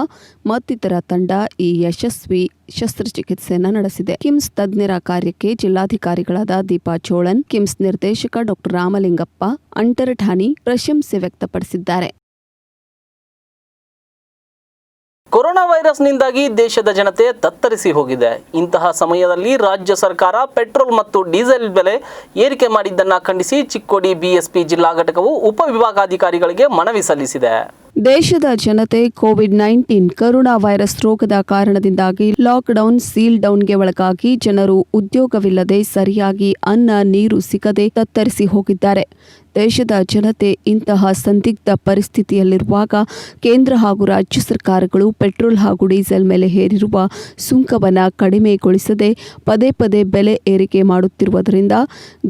ಮತ್ತಿತರ ತಂಡ ಈ ಯಶಸ್ವಿ ಶಸ್ತ್ರಚಿಕಿತ್ಸೆಯನ್ನು ನಡೆಸಿದೆ. ಕಿಮ್ಸ್ ತಜ್ಞರ ಕಾರ್ಯಕ್ಕೆ ಜಿಲ್ಲಾಧಿಕಾರಿಗಳಾದ ದೀಪಾ ಚೋಳನ್, ಕಿಮ್ಸ್ ನಿರ್ದೇಶಕ ಡಾಕ್ಟರ್ ರಾಮಲಿಂಗಪ್ಪ ಅಂಟರಠಾನಿ ಪ್ರಶಂಸೆ ವ್ಯಕ್ತಪಡಿಸಿದ್ದಾರೆ.
ಕೊರೋನಾ ವೈರಸ್ನಿಂದಾಗಿ ದೇಶದ ಜನತೆ ತತ್ತರಿಸಿ ಹೋಗಿದೆ. ಇಂತಹ ಸಮಯದಲ್ಲಿ ರಾಜ್ಯ ಸರ್ಕಾರ ಪೆಟ್ರೋಲ್ ಮತ್ತು ಡೀಸೆಲ್ ಬೆಲೆ ಏರಿಕೆ ಮಾಡಿದ್ದನ್ನು ಖಂಡಿಸಿ ಚಿಕ್ಕೋಡಿ ಬಿಎಸ್ಪಿ ಜಿಲ್ಲಾ ಘಟಕವು ಉಪವಿಭಾಗಾಧಿಕಾರಿಗಳಿಗೆ ಮನವಿ ಸಲ್ಲಿಸಿದೆ.
ದೇಶದ ಜನತೆ ಕೋವಿಡ್-19 ಕರೋನಾ ವೈರಸ್ ರೋಗದ ಕಾರಣದಿಂದಾಗಿ ಲಾಕ್ಡೌನ್, ಸೀಲ್ ಡೌನ್ಗೆ ಒಳಗಾಗಿ ಜನರು ಉದ್ಯೋಗವಿಲ್ಲದೆ ಸರಿಯಾಗಿ ಅನ್ನ ನೀರು ಸಿಗದೆ ತತ್ತರಿಸಿ ಹೋಗಿದ್ದಾರೆ. ದೇಶದ ಜನತೆ ಇಂತಹ ಸಂದಿಗ್ಧ ಪರಿಸ್ಥಿತಿಯಲ್ಲಿರುವಾಗ ಕೇಂದ್ರ ಹಾಗೂ ರಾಜ್ಯ ಸರ್ಕಾರಗಳು ಪೆಟ್ರೋಲ್ ಹಾಗೂ ಡೀಸೆಲ್ ಮೇಲೆ ಹೇರಿರುವ ಸುಂಕವನ್ನು ಕಡಿಮೆಗೊಳಿಸದೆ ಪದೇ ಪದೇ ಬೆಲೆ ಏರಿಕೆ ಮಾಡುತ್ತಿರುವುದರಿಂದ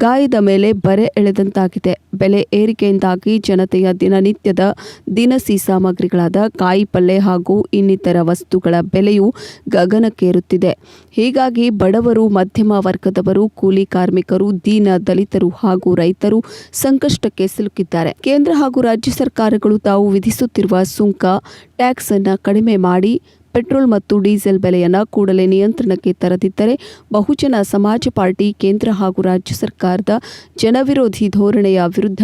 ಗಾಯದ ಮೇಲೆ ಬರೆ ಎಳೆದಂತಾಗಿದೆ. ಬೆಲೆ ಏರಿಕೆಯಿಂದಾಗಿ ಜನತೆಯ ದಿನನಿತ್ಯದ ದಿನಸಿ ಸಾಮಗ್ರಿಗಳಾದ ಕಾಯಿ ಪಲ್ಯ ಹಾಗೂ ಇನ್ನಿತರ ವಸ್ತುಗಳ ಬೆಲೆಯು ಗಗನಕ್ಕೇರುತ್ತಿದೆ. ಹೀಗಾಗಿ ಬಡವರು, ಮಧ್ಯಮ ವರ್ಗದವರು, ಕೂಲಿ ಕಾರ್ಮಿಕರು, ದೀನ ದಲಿತರು ಹಾಗೂ ರೈತರು ಸಂಕಷ್ಟಕ್ಕೆ ಸಿಲುಕಿದ್ದಾರೆ. ಕೇಂದ್ರ ಹಾಗೂ ರಾಜ್ಯ ಸರ್ಕಾರಗಳು ತಾವು ವಿಧಿಸುತ್ತಿರುವ ಸುಂಕ, ಟ್ಯಾಕ್ಸ್ ಅನ್ನು ಕಡಿಮೆ ಮಾಡಿ ಪೆಟ್ರೋಲ್ ಮತ್ತು ಡೀಸೆಲ್ ಬೆಲೆಯನ್ನು ಕೂಡಲೇ ನಿಯಂತ್ರಣಕ್ಕೆ ತರದಿದ್ದರೆ ಬಹುಜನ ಸಮಾಜ ಪಾರ್ಟಿ ಕೇಂದ್ರ ಹಾಗೂ ರಾಜ್ಯ ಸರ್ಕಾರದ ಜನವಿರೋಧಿ ಧೋರಣೆಯ ವಿರುದ್ಧ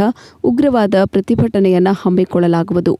ಉಗ್ರವಾದ ಪ್ರತಿಭಟನೆಯನ್ನು ಹಮ್ಮಿಕೊಳ್ಳಲಾಗುವುದು.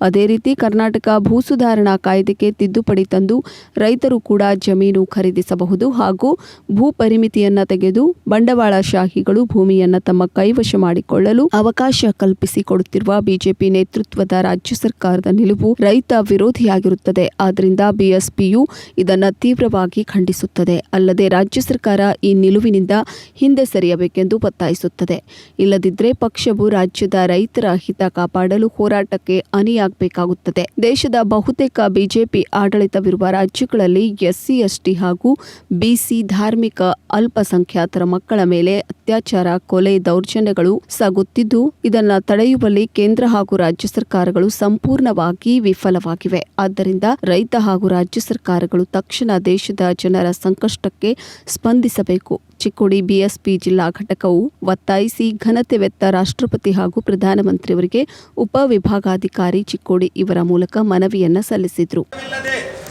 ಅದೇ ರೀತಿ ಕರ್ನಾಟಕ ಭೂ ಸುಧಾರಣಾ ಕಾಯ್ದೆಗೆ ತಿದ್ದುಪಡಿ ತಂದು ರೈತರು ಕೂಡ ಜಮೀನು ಖರೀದಿಸಬಹುದು ಹಾಗೂ ಭೂ ಪರಿಮಿತಿಯನ್ನು ತೆಗೆದು ಬಂಡವಾಳಶಾಹಿಗಳು ಭೂಮಿಯನ್ನು ತಮ್ಮ ಕೈವಶ ಮಾಡಿಕೊಳ್ಳಲು ಅವಕಾಶ ಕಲ್ಪಿಸಿಕೊಡುತ್ತಿರುವ ಬಿಜೆಪಿ ನೇತೃತ್ವದ ರಾಜ್ಯ ಸರ್ಕಾರದ ನಿಲುವು ರೈತ ವಿರೋಧಿಯಾಗಿರುತ್ತದೆ. ಆದ್ದರಿಂದ ಬಿಎಸ್ಪಿಯು ಇದನ್ನು ತೀವ್ರವಾಗಿ ಖಂಡಿಸುತ್ತದೆ. ಅಲ್ಲದೆ ರಾಜ್ಯ ಸರ್ಕಾರ ಈ ನಿಲುವಿನಿಂದ ಹಿಂದೆ ಸರಿಯಬೇಕೆಂದು ಒತ್ತಾಯಿಸುತ್ತದೆ. ಇಲ್ಲದಿದ್ದರೆ ಪಕ್ಷವು ರಾಜ್ಯದ ರೈತರ ಹಿತ ಕಾಪಾಡಲು ಹೋರಾಟಕ್ಕೆ ಅಣಿಯಾಗಬೇಕಾಗುತ್ತದೆ. ದೇಶದ ಬಹುತೇಕ ಬಿಜೆಪಿ ಆಡಳಿತವಿರುವ ರಾಜ್ಯಗಳಲ್ಲಿ ಎಸ್ಸಿ, ಎಸ್ಟಿ ಹಾಗೂ ಬಿಸಿ ಧಾರ್ಮಿಕ ಅಲ್ಪಸಂಖ್ಯಾತರ ಮಕ್ಕಳ ಮೇಲೆ ಅತ್ಯಾಚಾರ, ಕೊಲೆ, ದೌರ್ಜನ್ಯಗಳು ಸಾಗುತ್ತಿದ್ದು ಇದನ್ನು ತಡೆಯುವಲ್ಲಿ ಕೇಂದ್ರ ಹಾಗೂ ರಾಜ್ಯ ಸರ್ಕಾರಗಳು ಸಂಪೂರ್ಣವಾಗಿ ವಿಫಲವಾಗಿವೆ. ಆದ್ದರಿಂದ ರೈತ ಹಾಗೂ ರಾಜ್ಯ ಸರ್ಕಾರಗಳು ತಕ್ಷಣ ದೇಶದ ಜನರ ಸಂಕಷ್ಟಕ್ಕೆ ಸ್ಪಂದಿಸಬೇಕು. ಚಿಕ್ಕೋಡಿ ಬಿಎಸ್ಪಿ ಜಿಲ್ಲಾ ಘಟಕವು ಒತ್ತಾಯಿಸಿ ಘನತೆ ವೆತ್ತ ರಾಷ್ಟ್ರಪತಿ ಹಾಗೂ ಪ್ರಧಾನಮಂತ್ರಿಯವರಿಗೆ ಉಪವಿಭಾಗಾಧಿಕಾರಿ ಚಿಕ್ಕೋಡಿ ಇವರ ಮೂಲಕ ಮನವಿಯನ್ನ ಸಲ್ಲಿಸಿದರು.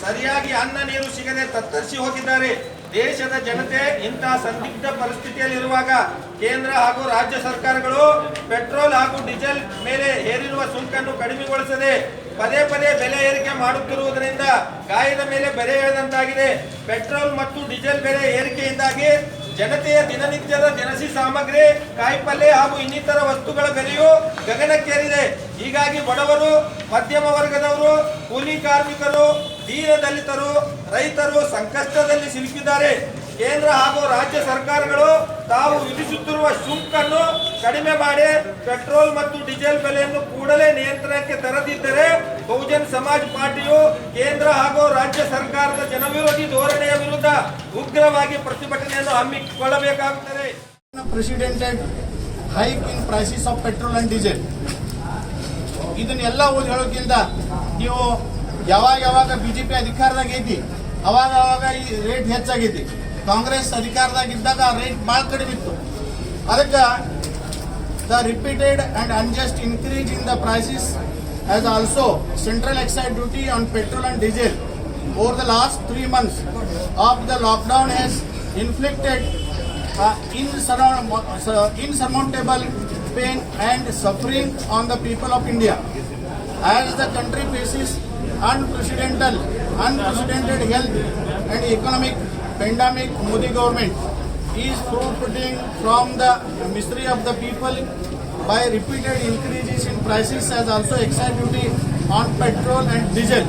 ಸರಿಯಾಗಿ ಅನ್ನ ನೀರು ಸಿಗದೆ
ತತ್ತರಿಸಿ ಹೋಗಿದ್ದಾರೆ. ದೇಶದ ಜನತೆ ಇಂತಹ ಸಂದಿಗ್ಧ ಪರಿಸ್ಥಿತಿಯಲ್ಲಿರುವಾಗ ಕೇಂದ್ರ ಹಾಗೂ ರಾಜ್ಯ ಸರ್ಕಾರಗಳು ಪೆಟ್ರೋಲ್ ಹಾಗೂ ಡೀಸೆಲ್ ಮೇಲೆ ಹೇರಿರುವ ಸುಂಕನ್ನು ಕಡಿಮೆಗೊಳಿಸದೆ ಪದೇ ಪದೇ ಬೆಲೆ ಏರಿಕೆ ಮಾಡುತ್ತಿರುವುದರಿಂದ ಗಾಯದ ಮೇಲೆ ಬೆಲೆ ಎಳೆದಂತಾಗಿದೆ. ಪೆಟ್ರೋಲ್ ಮತ್ತು ಡೀಸೆಲ್ ಬೆಲೆ ಏರಿಕೆಯಿಂದಾಗಿ ಜನತೆಯ ದಿನನಿತ್ಯದ ದಿನಸಿ ಸಾಮಗ್ರಿ, ಕಾಯಿಪಲ್ಯ ಹಾಗೂ ಇನ್ನಿತರ ವಸ್ತುಗಳ ಬೆಲೆಯು ಗಗನಕ್ಕೇರಿದೆ. ಹೀಗಾಗಿ ಬಡವರು, ಮಧ್ಯಮ ವರ್ಗದವರು, ಕೂಲಿ ಕಾರ್ಮಿಕರು, ದೀನ ದಲಿತರು, ರೈತರು ಸಂಕಷ್ಟದಲ್ಲಿ ಸಿಲುಕಿದ್ದಾರೆ. ಕೇಂದ್ರ ಹಾಗೂ ರಾಜ್ಯ ಸರ್ಕಾರಗಳು ತಾವು ವಿಧಿಸುತ್ತಿರುವ ಶುಲ್ಕನ್ನು ಕಡಿಮೆ ಮಾಡಿ ಪೆಟ್ರೋಲ್ ಮತ್ತು ಡೀಸೆಲ್ ಬೆಲೆಯನ್ನು ಕೂಡಲೇ ನಿಯಂತ್ರಣಕ್ಕೆ ತರದಿದ್ದರೆ ಬಹುಜನ್ ಸಮಾಜ್ ಪಾರ್ಟಿಯು ಕೇಂದ್ರ ಹಾಗೂ ರಾಜ್ಯ ಸರ್ಕಾರದ ಜನವಿರೋಧಿ ಧೋರಣೆಯ ವಿರುದ್ಧ ಉಗ್ರವಾಗಿ ಪ್ರತಿಭಟನೆಯನ್ನು ಹಮ್ಮಿಕೊಳ್ಳಬೇಕಾಗುತ್ತದೆ.
Unprecedented hike in prices of petrol and diesel. ಇದನ್ನೆಲ್ಲ ಓದಿ ಹೇಳೋಕ್ಕಿಂತ ನೀವು ಯಾವಾಗ ಬಿಜೆಪಿ ಅಧಿಕಾರದಾಗ ಐತಿ ಅವಾಗ ಈ ರೇಟ್ ಹೆಚ್ಚಾಗೈತಿ. ಕಾಂಗ್ರೆಸ್ ಅಧಿಕಾರದಾಗಿದ್ದಾಗ ರೇಟ್ ಭಾಳ ಕಡಿಮೆ ಇತ್ತು. ಅದಕ್ಕೆ the repeated and unjust increase in the prices as also central excise duty on petrol and diesel over the last 3 months of the lockdown has inflicted insurmountable pain and suffering on the people of India. As the country faces unprecedented health and economic pandemic, Modi government is profiting from the misery of the people by repeated increases in prices as also excise duty on petrol and diesel.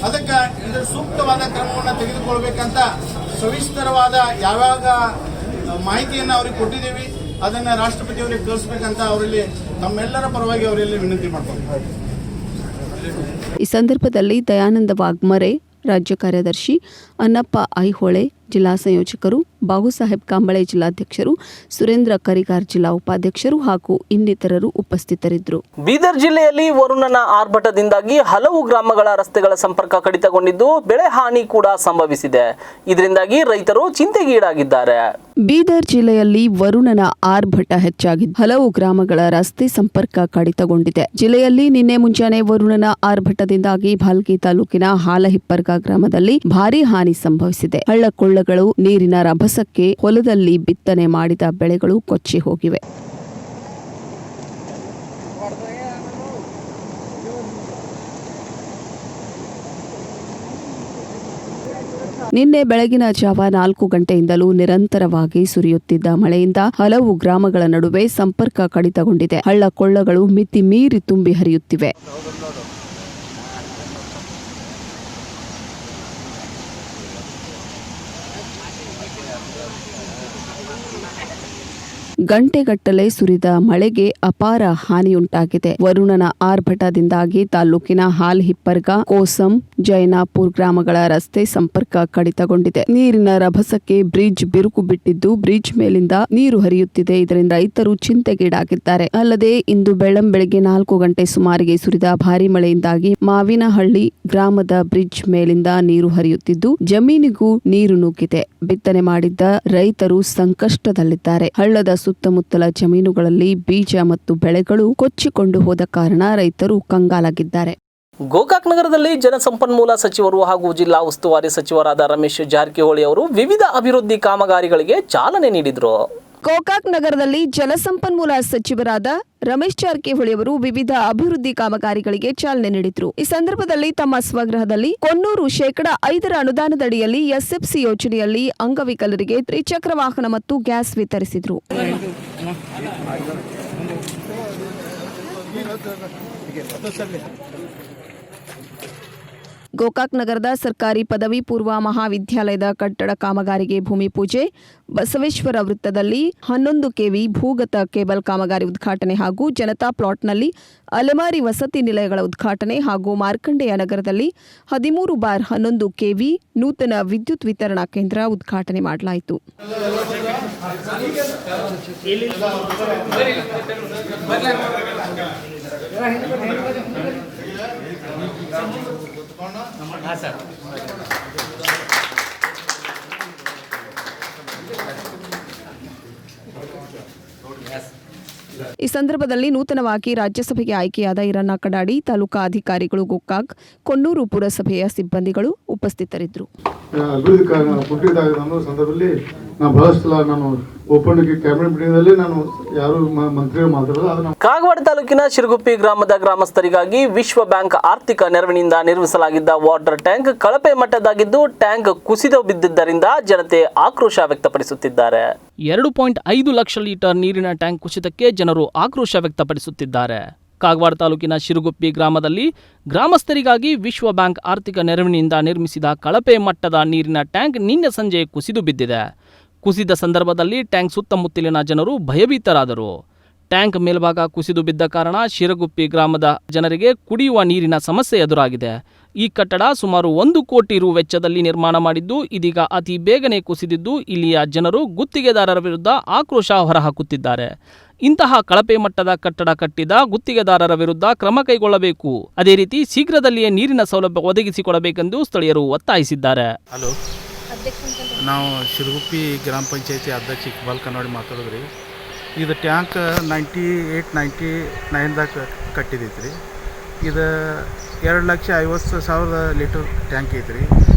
ಅದಕ್ಕೆ ಇದರ ಸೂಕ್ತವಾದ ಕ್ರಮವನ್ನು ತೆಗೆದುಕೊಳ್ಬೇಕಂತ ಸವಿಸ್ತರವಾದ ಯಾವಾಗ ಮಾಹಿತಿಯನ್ನು ಅವ್ರಿಗೆ ಕೊಟ್ಟಿದ್ದೀವಿ ಅದನ್ನು ರಾಷ್ಟ್ರಪತಿ ಅವರಿಗೆ ಕಳಿಸ್ಬೇಕಂತ ಅವರಲ್ಲಿ ತಮ್ಮೆಲ್ಲರ ಪರವಾಗಿ ಅವರಲ್ಲಿ ವಿನಂತಿ ಮಾಡ್ತಾರೆ.
ಈ ಸಂದರ್ಭದಲ್ಲಿ ದಯಾನಂದ ವಾಗ್ಮರೆ, ರಾಜ್ಯ ಕಾರ್ಯದರ್ಶಿ ಅನ್ನಪ್ಪ ಐಹೊಳೆ, ಜಿಲ್ಲಾ ಸಂಯೋಜಕರು ಬಾಬುಸಾಹೇಬ್ ಕಾಂಬಳೆ, ಜಿಲ್ಲಾಧ್ಯಕ್ಷರು ಸುರೇಂದ್ರ ಕರಿಗಾರ್, ಜಿಲ್ಲಾ ಉಪಾಧ್ಯಕ್ಷರು ಹಾಗೂ ಇನ್ನಿತರರು ಉಪಸ್ಥಿತರಿದ್ದರು.
ಬೀದರ್ ಜಿಲ್ಲೆಯಲ್ಲಿ ವರುಣನ ಆರ್ಭಟದಿಂದಾಗಿ ಹಲವು ಗ್ರಾಮಗಳ ರಸ್ತೆಗಳ ಸಂಪರ್ಕ ಕಡಿತಗೊಂಡಿದ್ದು ಬೆಳೆ ಹಾನಿ ಕೂಡ ಸಂಭವಿಸಿದೆ. ಇದರಿಂದಾಗಿ ರೈತರು ಚಿಂತೆಗೀಡಾಗಿದ್ದಾರೆ.
ಬೀದರ್ ಜಿಲ್ಲೆಯಲ್ಲಿ ವರುಣನ ಆರ್ಭಟ ಹೆಚ್ಚಾಗಿದ್ದು ಹಲವು ಗ್ರಾಮಗಳ ರಸ್ತೆ ಸಂಪರ್ಕ ಕಡಿತಗೊಂಡಿದೆ. ಜಿಲ್ಲೆಯಲ್ಲಿ ನಿನ್ನೆ ಮುಂಜಾನೆ ವರುಣನ ಆರ್ಭಟದಿಂದಾಗಿ ಭಾಲ್ಕಿ ತಾಲೂಕಿನ ಹಾಲಹಿಪ್ಪರ್ಗ ಗ್ರಾಮದಲ್ಲಿ ಭಾರೀ ಹಾನಿ ಸಂಭವಿಸಿದೆ. ಹಳ್ಳಕೊಳ್ಳಗಳು ನೀರಿನ ರಭಸಕ್ಕೆ ಹೊಲದಲ್ಲಿ ಬಿತ್ತನೆ ಮಾಡಿದ ಬೆಳೆಗಳು ಕೊಚ್ಚಿ ಹೋಗಿವೆ. ನಿನ್ನೆ ಬೆಳಗಿನ ಜಾವ 4 ಗಂಟೆಯಿಂದಲೂ ನಿರಂತರವಾಗಿ ಸುರಿಯುತ್ತಿದ್ದ ಮಳೆಯಿಂದ ಹಲವು ಗ್ರಾಮಗಳ ನಡುವೆ ಸಂಪರ್ಕ ಕಡಿತಗೊಂಡಿದೆ. ಹಳ್ಳಕೊಳ್ಳಗಳು ಮಿತಿ ಮೀರಿ ತುಂಬಿ ಹರಿಯುತ್ತಿವೆ. ಗಂಟೆಗಟ್ಟಲೆ ಸುರಿದ ಮಳೆಗೆ ಅಪಾರ ಹಾನಿಯುಂಟಾಗಿದೆ. ವರುಣನ ಆರ್ಭಟದಿಂದಾಗಿ ತಾಲೂಕಿನ ಹಾಲ್ಹಿಪ್ಪರ್ಗ, ಕೋಸಂ, ಜೈನಾಪುರ್ ಗ್ರಾಮಗಳ ರಸ್ತೆ ಸಂಪರ್ಕ ಕಡಿತಗೊಂಡಿದೆ. ನೀರಿನ ರಭಸಕ್ಕೆ ಬ್ರಿಡ್ಜ್ ಬಿರುಕು ಬಿಟ್ಟಿದ್ದು ಬ್ರಿಡ್ಜ್ ಮೇಲಿಂದ ನೀರು ಹರಿಯುತ್ತಿದೆ. ಇದರಿಂದ ರೈತರು ಚಿಂತೆಗೀಡಾಗಿದ್ದಾರೆ. ಅಲ್ಲದೆ ಇಂದು ಬೆಳ್ಳಂಬೆಳಗ್ಗೆ 4 ಗಂಟೆ ಸುಮಾರಿಗೆ ಸುರಿದ ಭಾರೀ ಮಳೆಯಿಂದಾಗಿ ಮಾವಿನಹಳ್ಳಿ ಗ್ರಾಮದ ಬ್ರಿಡ್ಜ್ ಮೇಲಿಂದ ನೀರು ಹರಿಯುತ್ತಿದ್ದು ಜಮೀನಿಗೂ ನೀರು ನುಗ್ಗಿದೆ. ಬಿತ್ತನೆ ಮಾಡಿದ್ದ ರೈತರು ಸಂಕಷ್ಟದಲ್ಲಿದ್ದಾರೆ. ಹಳ್ಳದ ಸುತ್ತಮುತ್ತಲ ಜಮೀನುಗಳಲ್ಲಿ ಬೀಜ ಮತ್ತು ಬೆಳೆಗಳು ಕೊಚ್ಚಿಕೊಂಡು ಹೋದ ಕಾರಣ ರೈತರು ಕಂಗಾಲಾಗಿದ್ದಾರೆ.
ಗೋಕಾಕ್ ನಗರದಲ್ಲಿ ಜಲಸಂಪನ್ಮೂಲ ಸಚಿವರು ಹಾಗೂ ಜಿಲ್ಲಾ ಉಸ್ತುವಾರಿ ಸಚಿವರಾದ ರಮೇಶ್ ಜಾರಕಿಹೊಳಿ ಅವರು ವಿವಿಧ ಅಭಿವೃದ್ಧಿ ಕಾಮಗಾರಿಗಳಿಗೆ ಚಾಲನೆ ನೀಡಿದರು.
ಗೋಕಾಕ್ ನಗರದಲ್ಲಿ ಜಲಸಂಪನ್ಮೂಲ ಸಚಿವರಾದ ರಮೇಶ್ ಜಾರಕಿಹೊಳಿ ಅವರು ವಿವಿಧ ಅಭಿವೃದ್ಧಿ ಕಾಮಗಾರಿಗಳಿಗೆ ಚಾಲನೆ ನೀಡಿದರು. ಈ ಸಂದರ್ಭದಲ್ಲಿ ತಮ್ಮ ಸ್ವಗೃಹದಲ್ಲಿ ಕೊಣ್ಣೂರು 5% ಅನುದಾನದಡಿಯಲ್ಲಿ ಎಸ್ಎಫ್ಸಿ ಯೋಜನೆಯಲ್ಲಿ ಅಂಗವಿಕಲರಿಗೆ ತ್ರಿಚಕ್ರ ವಾಹನ ಮತ್ತು ಗ್ಯಾಸ್ ವಿತರಿಸಿದರು. ಗೋಕಾಕ್ ನಗರದ ಸರ್ಕಾರಿ ಪದವಿ ಪೂರ್ವ ಮಹಾವಿದ್ಯಾಲಯದ ಕಟ್ಟಡ ಕಾಮಗಾರಿಗೆ ಭೂಮಿ ಪೂಜೆ, ಬಸವೇಶ್ವರ ವೃತ್ತದಲ್ಲಿ 11 ಕೆವಿ ಭೂಗತ ಕೇಬಲ್ ಕಾಮಗಾರಿ ಉದ್ಘಾಟನೆ ಹಾಗೂ ಜನತಾ ಪ್ಲಾಟ್ನಲ್ಲಿ ಅಲೆಮಾರಿ ವಸತಿ ನಿಲಯಗಳ ಉದ್ಘಾಟನೆ ಹಾಗೂ ಮಾರ್ಕಂಡೇಯ ನಗರದಲ್ಲಿ 13/11 ಕೆವಿ ನೂತನ ವಿದ್ಯುತ್ ವಿತರಣಾ ಕೇಂದ್ರ ಉದ್ಘಾಟನೆ ಮಾಡಲಾಯಿತು. ಈ ಸಂದರ್ಭದಲ್ಲಿ ನೂತನವಾಗಿ ರಾಜ್ಯಸಭೆಗೆ ಆಯ್ಕೆಯಾದ ಈರಣ್ಣ ಕಡಾಡಿ, ತಾಲೂಕಾ ಅಧಿಕಾರಿಗಳು ಗೋಕಾಕ್, ಕೊಣ್ಣೂರು ಪುರಸಭೆಯ ಸಿಬ್ಬಂದಿಗಳು ಉಪಸ್ಥಿತರಿದ್ದರು.
ಅಭಿವೃದ್ಧಿ ಕೊಟ್ಟಿದ್ದಾಗ ನಾನು ಸಂದರ್ಭದಲ್ಲಿ ನಾನು ಬಹಳಷ್ಟು ಸಲ ನಾನು ಓಪನ್ ಕ್ಯಾಬಿನೆಟ್ ಮೀಟಿಂಗ್ನಲ್ಲಿ ನಾನು ಯಾರು ಮಂತ್ರಿಗಳು ಮಾತಾಡೋದು.
ಕಾಗವಾಡ ತಾಲೂಕಿನ ಶಿರಗುಪ್ಪಿ ಗ್ರಾಮದ ಗ್ರಾಮಸ್ಥರಿಗಾಗಿ ವಿಶ್ವ ಬ್ಯಾಂಕ್ ಆರ್ಥಿಕ ನೆರವಿನಿಂದ ನಿರ್ಮಿಸಲಾಗಿದ್ದ ವಾಟರ್ ಟ್ಯಾಂಕ್ ಕಳಪೆ ಮಟ್ಟದಾಗಿದ್ದು ಟ್ಯಾಂಕ್ ಕುಸಿದು ಬಿದ್ದಿದ್ದರಿಂದ ಜನತೆ ಆಕ್ರೋಶ ವ್ಯಕ್ತಪಡಿಸುತ್ತಿದ್ದಾರೆ. 2.5 ಲಕ್ಷ ಲೀಟರ್ ನೀರಿನ ಟ್ಯಾಂಕ್ ಕುಸಿತಕ್ಕೆ ಜನರು ಆಕ್ರೋಶ ವ್ಯಕ್ತಪಡಿಸುತ್ತಿದ್ದಾರೆ. ಕಾಗವಾಡ ತಾಲೂಕಿನ ಶಿರಗುಪ್ಪಿ ಗ್ರಾಮದಲ್ಲಿ ಗ್ರಾಮಸ್ಥರಿಗಾಗಿ ವಿಶ್ವ ಬ್ಯಾಂಕ್ ಆರ್ಥಿಕ ನೆರವಿನಿಂದ ನಿರ್ಮಿಸಿದ ಕಳಪೆ ಮಟ್ಟದ ನೀರಿನ ಟ್ಯಾಂಕ್ ನಿನ್ನೆ ಸಂಜೆ ಕುಸಿದು ಬಿದ್ದಿದೆ. ಕುಸಿದ ಸಂದರ್ಭದಲ್ಲಿ ಟ್ಯಾಂಕ್ ಸುತ್ತಮುತ್ತಲಿನ ಜನರು ಭಯಭೀತರಾದರು. ಟ್ಯಾಂಕ್ ಮೇಲ್ಭಾಗ ಕುಸಿದು ಬಿದ್ದ ಕಾರಣ ಶಿರಗುಪ್ಪಿ ಗ್ರಾಮದ ಜನರಿಗೆ ಕುಡಿಯುವ ನೀರಿನ ಸಮಸ್ಯೆ ಎದುರಾಗಿದೆ. ಈ ಕಟ್ಟಡ ಸುಮಾರು 1 ಕೋಟಿ ರು ವೆಚ್ಚದಲ್ಲಿ ನಿರ್ಮಾಣ ಮಾಡಿದ್ದು ಇದೀಗ ಅತಿ ಬೇಗನೆ ಕುಸಿದಿದ್ದು ಇಲ್ಲಿಯ ಜನರು ಗುತ್ತಿಗೆದಾರರ ವಿರುದ್ಧ ಆಕ್ರೋಶ ಹೊರಹಾಕುತ್ತಿದ್ದಾರೆ. ಇಂತಹ ಕಳಪೆ ಮಟ್ಟದ ಕಟ್ಟಡ ಕಟ್ಟಿದ ಗುತ್ತಿಗೆದಾರರ ವಿರುದ್ಧ ಕ್ರಮ ಕೈಗೊಳ್ಳಬೇಕು. ಅದೇ ರೀತಿ ಶೀಘ್ರದಲ್ಲಿಯೇ ನೀರಿನ ಸೌಲಭ್ಯ ಒದಗಿಸಿಕೊಡಬೇಕೆಂದು ಸ್ಥಳೀಯರು ಒತ್ತಾಯಿಸಿದ್ದಾರೆ.
ಹಲೋ, ನಾವು ಶಿರಗುಪ್ಪಿ ಗ್ರಾಮ ಪಂಚಾಯತಿ ಅಧ್ಯಕ್ಷ ಇಕ್ಬಾಲ್ ಕನ್ನೋಡಿ ಮಾತಾಡೋದ್ರಿ. ಇದು ಟ್ಯಾಂಕ್ 98-99ದಾಗ ಕಟ್ಟಿದೈತೆ ರೀ. ಇದು 2,50,000 ಲೀಟರ್ ಟ್ಯಾಂಕ್ ಐತ್ರಿ.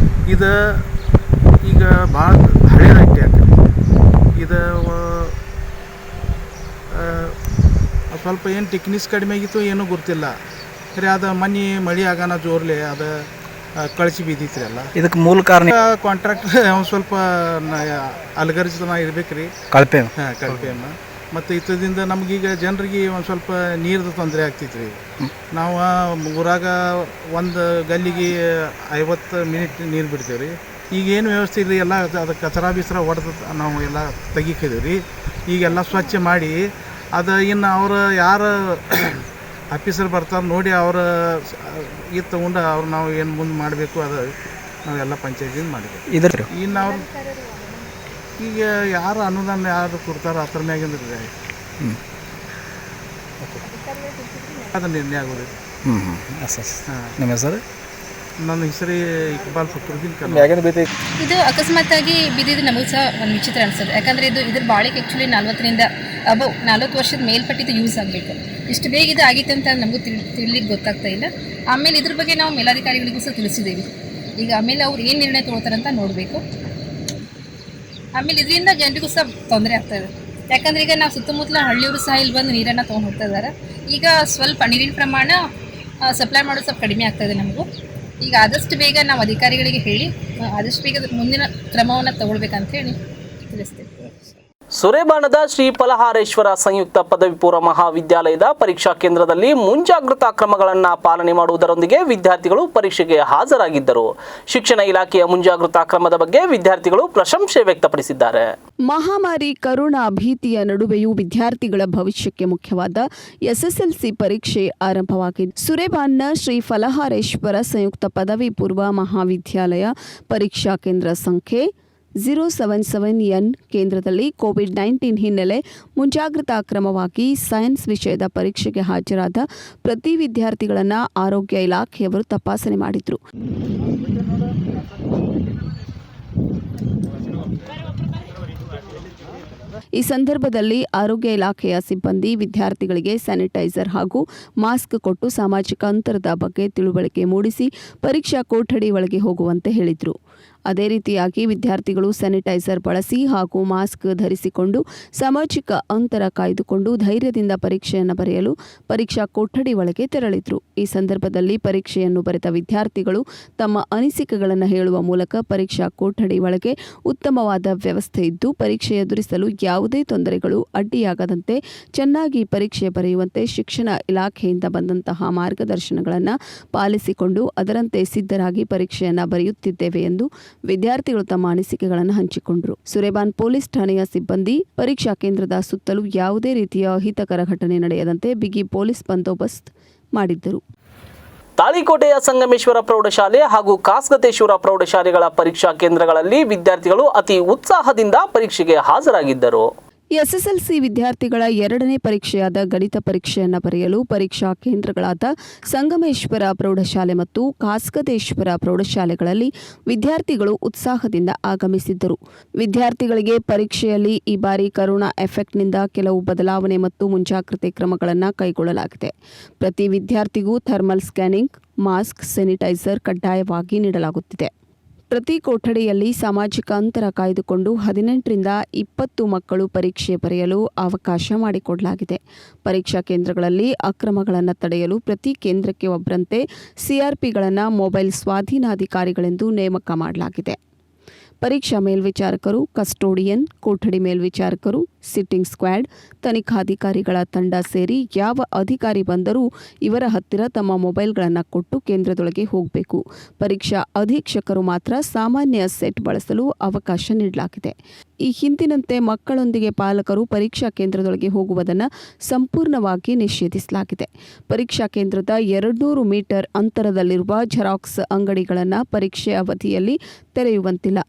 ಇದು ಈಗ ಭಾಳ ಹಳೇದಾಗಿ ಟ್ಯಾಂಕ್. ಇದು ಸ್ವಲ್ಪ ಏನು ಟೆಕ್ನಿಕ್ಸ್ ಕಡಿಮೆ ಆಗಿತ್ತು ಏನೂ ಗೊತ್ತಿಲ್ಲ ರೀ. ಅದು ಮಳೆ ಆಗಾನ ಜೋರ್ಲೆ ಅದು ಕಳಿಸಿ ಬಿದ್ದಿತ್ತು ಅಲ್ಲ.
ಇದಕ್ಕೆ ಮೂಲ ಕಾರಣ
ಕಾಂಟ್ರಾಕ್ಟರ್ ಅವ್ನು ಸ್ವಲ್ಪ ಅಲ್ಗರಿತನ ಇರ್ಬೇಕು ರೀ,
ಕಳಪೆ.
ಕಳಪೆಯನ್ನು. ಮತ್ತು ಇದರಿಂದ ನಮಗೀಗ ಜನರಿಗೆ ಒಂದು ಸ್ವಲ್ಪ ನೀರ್ದು ತೊಂದರೆ ಆಗ್ತೈತೆ ರೀ. ನಾವು ಊರಾಗ ಒಂದು ಗಲ್ಲಿಗೆ 50 ಮಿನಿಟ್ ನೀರು ಬಿಡ್ತೇವೆ ರೀ. ಈಗೇನು ವ್ಯವಸ್ಥೆ ಇಲ್ಲ, ಎಲ್ಲ ಅದಕ್ಕೆ ಕಚರ ಬಿಸ್ರ ಹೊಡೆದು ನಾವು ಎಲ್ಲ ತೆಗಿಕಿದ್ದೀವಿ ರೀ. ಈಗೆಲ್ಲ ಸ್ವಚ್ಛ ಮಾಡಿ ಅದು ಇನ್ನು ಅವರು ಯಾರು ಆಫೀಸರ್ ಬರ್ತಾರೆ ನೋಡಿ ಅವ್ರ ಇದು ತೊಗೊಂಡು ಅವ್ರು ನಾವು ಏನು ಮುಂದೆ ಮಾಡಬೇಕು ಅದು ನಾವೆಲ್ಲ ಪಂಚಾಯತಿಂದ ಮಾಡಿದ್ವಿ. ಇನ್ನು ಅವ್ರು ಈಗ ಯಾರು ಅನುದಾನ ಯಾರು ಕೊಡ್ತಾರೋ ಅದ್ರ ಮ್ಯಾಗಿಂದ ಅದು ನಿರ್ಣಯ ಆಗೋದು.
ನಿಮ್ಮ ಹೆಸರು?
ನನ್ನ ಹೆಸರು ಇಕ್ಬಾಲ್ ಫಕ್ರುದ್ದೀನ್.
ಇದು ಅಕಸ್ಮಾತ್ತಾಗಿ ಬಿದ್ದಿದ್ದು ನಮಗೂ ಸಹ ಒಂದು ವಿಚಿತ್ರ ಅನಿಸ್ತದೆ. ಯಾಕಂದರೆ ಇದ್ರ ಬಾಳಿಕೆ ಆ್ಯಕ್ಚುಲಿ 40 ವರ್ಷದ ಮೇಲ್ಪಟ್ಟಿದ್ದು ಯೂಸ್ ಆಗಬೇಕು. ಇಷ್ಟು ಬೇಗ ಇದು ಆಗಿತ್ತು ಅಂತ ನಮಗೂ ತಿಳ್ಲಿಕ್ಕೆ ಗೊತ್ತಾಗ್ತಾ ಇಲ್ಲ. ಆಮೇಲೆ ಇದ್ರ ಬಗ್ಗೆ ನಾವು ಮೇಲಾಧಿಕಾರಿಗಳಿಗೂ ಸಹ ತಿಳಿಸಿದ್ದೇವೆ. ಈಗ ಆಮೇಲೆ ಅವ್ರು ಏನು ನಿರ್ಣಯ ತೊಗೊಳ್ತಾರಂತ ನೋಡಬೇಕು. ಆಮೇಲೆ ಇದರಿಂದ ಜನರಿಗೂ ಸಹ ತೊಂದರೆ ಆಗ್ತಾಯಿದೆ. ಯಾಕಂದರೆ ಈಗ ನಾವು ಸುತ್ತಮುತ್ತಲ ಹಳ್ಳಿಯವರು ಸಹ ಇಲ್ಲಿ ಬಂದು ನೀರನ್ನು ತೊಗೊಂಡು ಹೋಗ್ತಾ ಇದ್ದಾರೆ. ಈಗ ಸ್ವಲ್ಪ ನೀರಿನ ಪ್ರಮಾಣ ಸಪ್ಲೈ ಮಾಡೋದು ಸ್ವಲ್ಪ ಕಡಿಮೆ ಆಗ್ತಾಯಿದೆ ನಮಗೂ. ಈಗ ಆದಷ್ಟು ಬೇಗ ನಾವು ಅಧಿಕಾರಿಗಳಿಗೆ ಹೇಳಿ ಆದಷ್ಟು ಬೇಗ ಮುಂದಿನ ಕ್ರಮವನ್ನು ತಗೊಳ್ಬೇಕಂತ ಹೇಳಿ ತಿಳಿಸ್ತೇವೆ.
ಸುರೇಬಾಣದ ಶ್ರೀ ಫಲಹಾರೇಶ್ವರ ಸಂಯುಕ್ತ ಪದವಿ ಪೂರ್ವ ಮಹಾವಿದ್ಯಾಲಯದ ಪರೀಕ್ಷಾ ಕೇಂದ್ರದಲ್ಲಿ ಮುಂಜಾಗ್ರತಾ ಕ್ರಮಗಳನ್ನು ಪಾಲನೆ ಮಾಡುವುದರೊಂದಿಗೆ ವಿದ್ಯಾರ್ಥಿಗಳು ಪರೀಕ್ಷೆಗೆ ಹಾಜರಾಗಿದ್ದರು. ಶಿಕ್ಷಣ ಇಲಾಖೆಯ ಮುಂಜಾಗ್ರತಾ ಕ್ರಮದ ಬಗ್ಗೆ ವಿದ್ಯಾರ್ಥಿಗಳು ಪ್ರಶಂಸೆ ವ್ಯಕ್ತಪಡಿಸಿದ್ದಾರೆ.
ಮಹಾಮಾರಿ ಕರೋನಾ ಭೀತಿಯ ನಡುವೆಯೂ ವಿದ್ಯಾರ್ಥಿಗಳ ಭವಿಷ್ಯಕ್ಕೆ ಮುಖ್ಯವಾದ ಎಸ್ಎಸ್ಎಲ್ಸಿ ಪರೀಕ್ಷೆ ಆರಂಭವಾಗಿದ್ದು, ಸುರೇಬಾನ್ನ ಶ್ರೀ ಫಲಹಾರೇಶ್ವರ ಸಂಯುಕ್ತ ಪದವಿ ಪೂರ್ವ ಮಹಾವಿದ್ಯಾಲಯ ಪರೀಕ್ಷಾ ಕೇಂದ್ರ ಸಂಖ್ಯೆ 077N ಕೇಂದ್ರದಲ್ಲಿ ಕೋವಿಡ್-19 ಹಿನ್ನೆಲೆ ಮುಂಜಾಗ್ರತಾ ಕ್ರಮವಾಗಿ ಸೈನ್ಸ್ ವಿಷಯದ ಪರೀಕ್ಷೆಗೆ ಹಾಜರಾದ ಪ್ರತಿ ವಿದ್ಯಾರ್ಥಿಗಳನ್ನು ಆರೋಗ್ಯ ಇಲಾಖೆಯವರು ತಪಾಸಣೆ ಮಾಡಿದರು. ಈ ಸಂದರ್ಭದಲ್ಲಿ ಆರೋಗ್ಯ ಇಲಾಖೆಯ ಸಿಬ್ಬಂದಿ ವಿದ್ಯಾರ್ಥಿಗಳಿಗೆ ಸ್ಯಾನಿಟೈಸರ್ ಹಾಗೂ ಮಾಸ್ಕ್ ಕೊಟ್ಟು ಸಾಮಾಜಿಕ ಅಂತರದ ಬಗ್ಗೆ ತಿಳುವಳಿಕೆ ಮೂಡಿಸಿ ಪರೀಕ್ಷಾ ಕೊಠಡಿ ಒಳಗೆ ಹೋಗುವಂತೆ ಹೇಳಿದರು. ಅದೇ ರೀತಿಯಾಗಿ ವಿದ್ಯಾರ್ಥಿಗಳು ಸ್ಯಾನಿಟೈಸರ್ ಬಳಸಿ ಹಾಗೂ ಮಾಸ್ಕ್ ಧರಿಸಿಕೊಂಡು ಸಾಮಾಜಿಕ ಅಂತರ ಕಾಯ್ದುಕೊಂಡು ಧೈರ್ಯದಿಂದ ಪರೀಕ್ಷೆಯನ್ನು ಬರೆಯಲು ಪರೀಕ್ಷಾ ಕೊಠಡಿ ಒಳಗೆ ತೆರಳಿದರು. ಈ ಸಂದರ್ಭದಲ್ಲಿ ಪರೀಕ್ಷೆಯನ್ನು ಬರೆದ ವಿದ್ಯಾರ್ಥಿಗಳು ತಮ್ಮ ಅನಿಸಿಕೆಗಳನ್ನು ಹೇಳುವ ಮೂಲಕ ಪರೀಕ್ಷಾ ಕೊಠಡಿ ಒಳಗೆ ಉತ್ತಮವಾದ ವ್ಯವಸ್ಥೆ ಇದ್ದು ಪರೀಕ್ಷೆ ಎದುರಿಸಲು ಯಾವುದೇ ತೊಂದರೆಗಳು ಅಡ್ಡಿಯಾಗದಂತೆ ಚೆನ್ನಾಗಿ ಪರೀಕ್ಷೆ ಬರೆಯುವಂತೆ ಶಿಕ್ಷಣ ಇಲಾಖೆಯಿಂದ ಬಂದಂತಹ ಮಾರ್ಗದರ್ಶನಗಳನ್ನು ಪಾಲಿಸಿಕೊಂಡು ಅದರಂತೆ ಸಿದ್ಧರಾಗಿ ಪರೀಕ್ಷೆಯನ್ನು ಬರೆಯುತ್ತಿದ್ದೇವೆ ಎಂದು ವಿದ್ಯಾರ್ಥಿಗಳು ತಮ್ಮ ಅನಿಸಿಕೆಗಳನ್ನು ಹಂಚಿಕೊಂಡರು. ಸುರೇಬಾನ್ ಪೊಲೀಸ್ ಠಾಣೆಯ ಸಿಬ್ಬಂದಿ ಪರೀಕ್ಷಾ ಕೇಂದ್ರದ ಸುತ್ತಲೂ ಯಾವುದೇ ರೀತಿಯ ಅಹಿತಕರ ಘಟನೆ ನಡೆಯದಂತೆ ಬಿಗಿ ಪೊಲೀಸ್ ಬಂದೋಬಸ್ತ್ ಮಾಡಿದ್ದರು.
ತಾಳಿಕೋಟೆಯ ಸಂಗಮೇಶ್ವರ ಪ್ರೌಢಶಾಲೆ ಹಾಗೂ ಕಾಸ್ಗತೇಶ್ವರ ಪ್ರೌಢಶಾಲೆಗಳ ಪರೀಕ್ಷಾ ಕೇಂದ್ರಗಳಲ್ಲಿ ವಿದ್ಯಾರ್ಥಿಗಳು ಅತಿ ಉತ್ಸಾಹದಿಂದ ಪರೀಕ್ಷೆಗೆ ಹಾಜರಾಗಿದ್ದರು.
ಎಸ್ಎಸ್ಎಲ್ಸಿ ವಿದ್ಯಾರ್ಥಿಗಳ ಎರಡನೇ ಪರೀಕ್ಷೆಯಾದ ಗಣಿತ ಪರೀಕ್ಷೆಯನ್ನು ಬರೆಯಲು ಪರೀಕ್ಷಾ ಕೇಂದ್ರಗಳಾದ ಸಂಗಮೇಶ್ವರ ಪ್ರೌಢಶಾಲೆ ಮತ್ತು ಕಾಸ್ಕದೇಶ್ವರ ಪ್ರೌಢಶಾಲೆಗಳಲ್ಲಿ ವಿದ್ಯಾರ್ಥಿಗಳು ಉತ್ಸಾಹದಿಂದ ಆಗಮಿಸಿದ್ದರು. ವಿದ್ಯಾರ್ಥಿಗಳಿಗೆ ಪರೀಕ್ಷೆಯಲ್ಲಿ ಈ ಬಾರಿ ಕರೋನಾ ಎಫೆಕ್ಟ್ನಿಂದ ಕೆಲವು ಬದಲಾವಣೆ ಮತ್ತು ಮುಂಜಾಗ್ರತೆ ಕ್ರಮಗಳನ್ನು ಕೈಗೊಳ್ಳಲಾಗಿದೆ. ಪ್ರತಿ ವಿದ್ಯಾರ್ಥಿಗೂ ಥರ್ಮಲ್ ಸ್ಕ್ಯಾನಿಂಗ್, ಮಾಸ್ಕ್, ಸ್ಯಾನಿಟೈಸರ್ ಕಡ್ಡಾಯವಾಗಿ ನೀಡಲಾಗುತ್ತಿದೆ. ಪ್ರತಿ ಕೊಠಡಿಯಲ್ಲಿ ಸಾಮಾಜಿಕ ಅಂತರ ಕಾಯ್ದುಕೊಂಡು 18ರಿಂದ 20 ಮಕ್ಕಳು ಪರೀಕ್ಷೆ ಬರೆಯಲು ಅವಕಾಶ ಮಾಡಿಕೊಡಲಾಗಿದೆ. ಪರೀಕ್ಷಾ ಕೇಂದ್ರಗಳಲ್ಲಿ ಅಕ್ರಮಗಳನ್ನು ತಡೆಯಲು ಪ್ರತಿ ಕೇಂದ್ರಕ್ಕೆ ಒಬ್ಬರಂತೆ ಸಿಆರ್ಪಿಗಳನ್ನು ಮೊಬೈಲ್ ಸ್ವಾಧೀನಾಧಿಕಾರಿಗಳೆಂದು ನೇಮಕ ಮಾಡಲಾಗಿದೆ. ಪರೀಕ್ಷಾ ಮೇಲ್ವಿಚಾರಕರು, ಕಸ್ಟೋಡಿಯನ್, ಕೊಠಡಿ ಮೇಲ್ವಿಚಾರಕರು, ಸಿಟ್ಟಿಂಗ್ ಸ್ಕ್ವಾಡ್, ತನಿಖಾಧಿಕಾರಿಗಳ ತಂಡ ಸೇರಿ ಯಾವ ಅಧಿಕಾರಿ ಬಂದರೂ ಇವರ ಹತ್ತಿರ ತಮ್ಮ ಮೊಬೈಲ್ಗಳನ್ನು ಕೊಟ್ಟು ಕೇಂದ್ರದೊಳಗೆ ಹೋಗಬೇಕು. ಪರೀಕ್ಷಾ ಅಧೀಕ್ಷಕರು ಮಾತ್ರ ಸಾಮಾನ್ಯ ಸೆಟ್ ಬಳಸಲು ಅವಕಾಶ ನೀಡಲಾಗಿದೆ. ಈ ಹಿಂದಿನಂತೆ ಮಕ್ಕಳೊಂದಿಗೆ ಪಾಲಕರು ಪರೀಕ್ಷಾ ಕೇಂದ್ರದೊಳಗೆ ಹೋಗುವುದನ್ನು ಸಂಪೂರ್ಣವಾಗಿ ನಿಷೇಧಿಸಲಾಗಿದೆ. ಪರೀಕ್ಷಾ ಕೇಂದ್ರದ 200 ಮೀಟರ್ ಅಂತರದಲ್ಲಿರುವ ಜೆರಾಕ್ಸ್ ಅಂಗಡಿಗಳನ್ನು ಪರೀಕ್ಷೆ ಅವಧಿಯಲ್ಲಿ ತೆರೆಯುವಂತಿಲ್ಲ.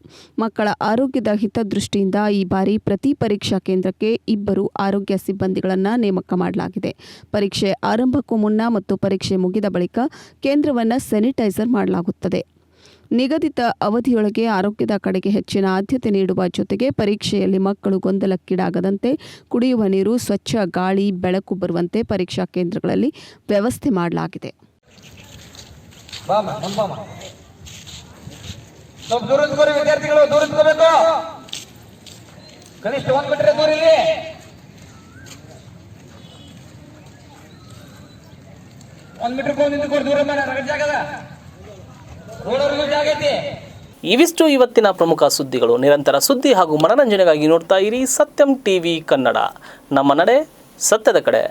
ಮಕ್ಕಳ ಆರೋಗ್ಯದ ಹಿತದೃಷ್ಟಿಯಿಂದ ಈ ಬಾರಿ ಪ್ರತಿ ಪರೀಕ್ಷಾ ಕೇಂದ್ರಕ್ಕೆ 2 ಆರೋಗ್ಯ ಸಿಬ್ಬಂದಿಗಳನ್ನು ನೇಮಕ ಮಾಡಲಾಗಿದೆ. ಪರೀಕ್ಷೆ ಆರಂಭಕ್ಕೂ ಮುನ್ನ ಮತ್ತು ಪರೀಕ್ಷೆ ಮುಗಿದ ಬಳಿಕ ಕೇಂದ್ರವನ್ನು ಸ್ಯಾನಿಟೈಸರ್ ಮಾಡಲಾಗುತ್ತದೆ. ನಿಗದಿತ ಅವಧಿಯೊಳಗೆ ಆರೋಗ್ಯದ ಕಡೆಗೆ ಹೆಚ್ಚಿನ ಆದ್ಯತೆ ನೀಡುವ ಜೊತೆಗೆ ಪರೀಕ್ಷೆಯಲ್ಲಿ ಮಕ್ಕಳು ಗೊಂದಲಕ್ಕೀಡಾಗದಂತೆ ಕುಡಿಯುವ ನೀರು, ಸ್ವಚ್ಛ ಗಾಳಿ, ಬೆಳಕು ಬರುವಂತೆ ಪರೀಕ್ಷಾ ಕೇಂದ್ರಗಳಲ್ಲಿ ವ್ಯವಸ್ಥೆ ಮಾಡಲಾಗಿದೆ.
ವಿದ್ಯಾರ್ಥಿಗಳು ದೂರಿಸಬೇಕು. ಕನಿಷ್ಠ 1 ಮೀಟರ್ ದೂರ ಇಲ್ಲಿ.
ಇವಿಷ್ಟು ಇವತ್ತಿನ ಪ್ರಮುಖ ಸುದ್ದಿಗಳು. ನಿರಂತರ ಸುದ್ದಿ ಹಾಗೂ ಮನರಂಜನೆಗಾಗಿ ನೋಡ್ತಾ ಇರಿ ಸತ್ಯಂ ಟಿವಿ ಕನ್ನಡ. ನಮ್ಮ ನಡೆ ಸತ್ಯದ ಕಡೆ.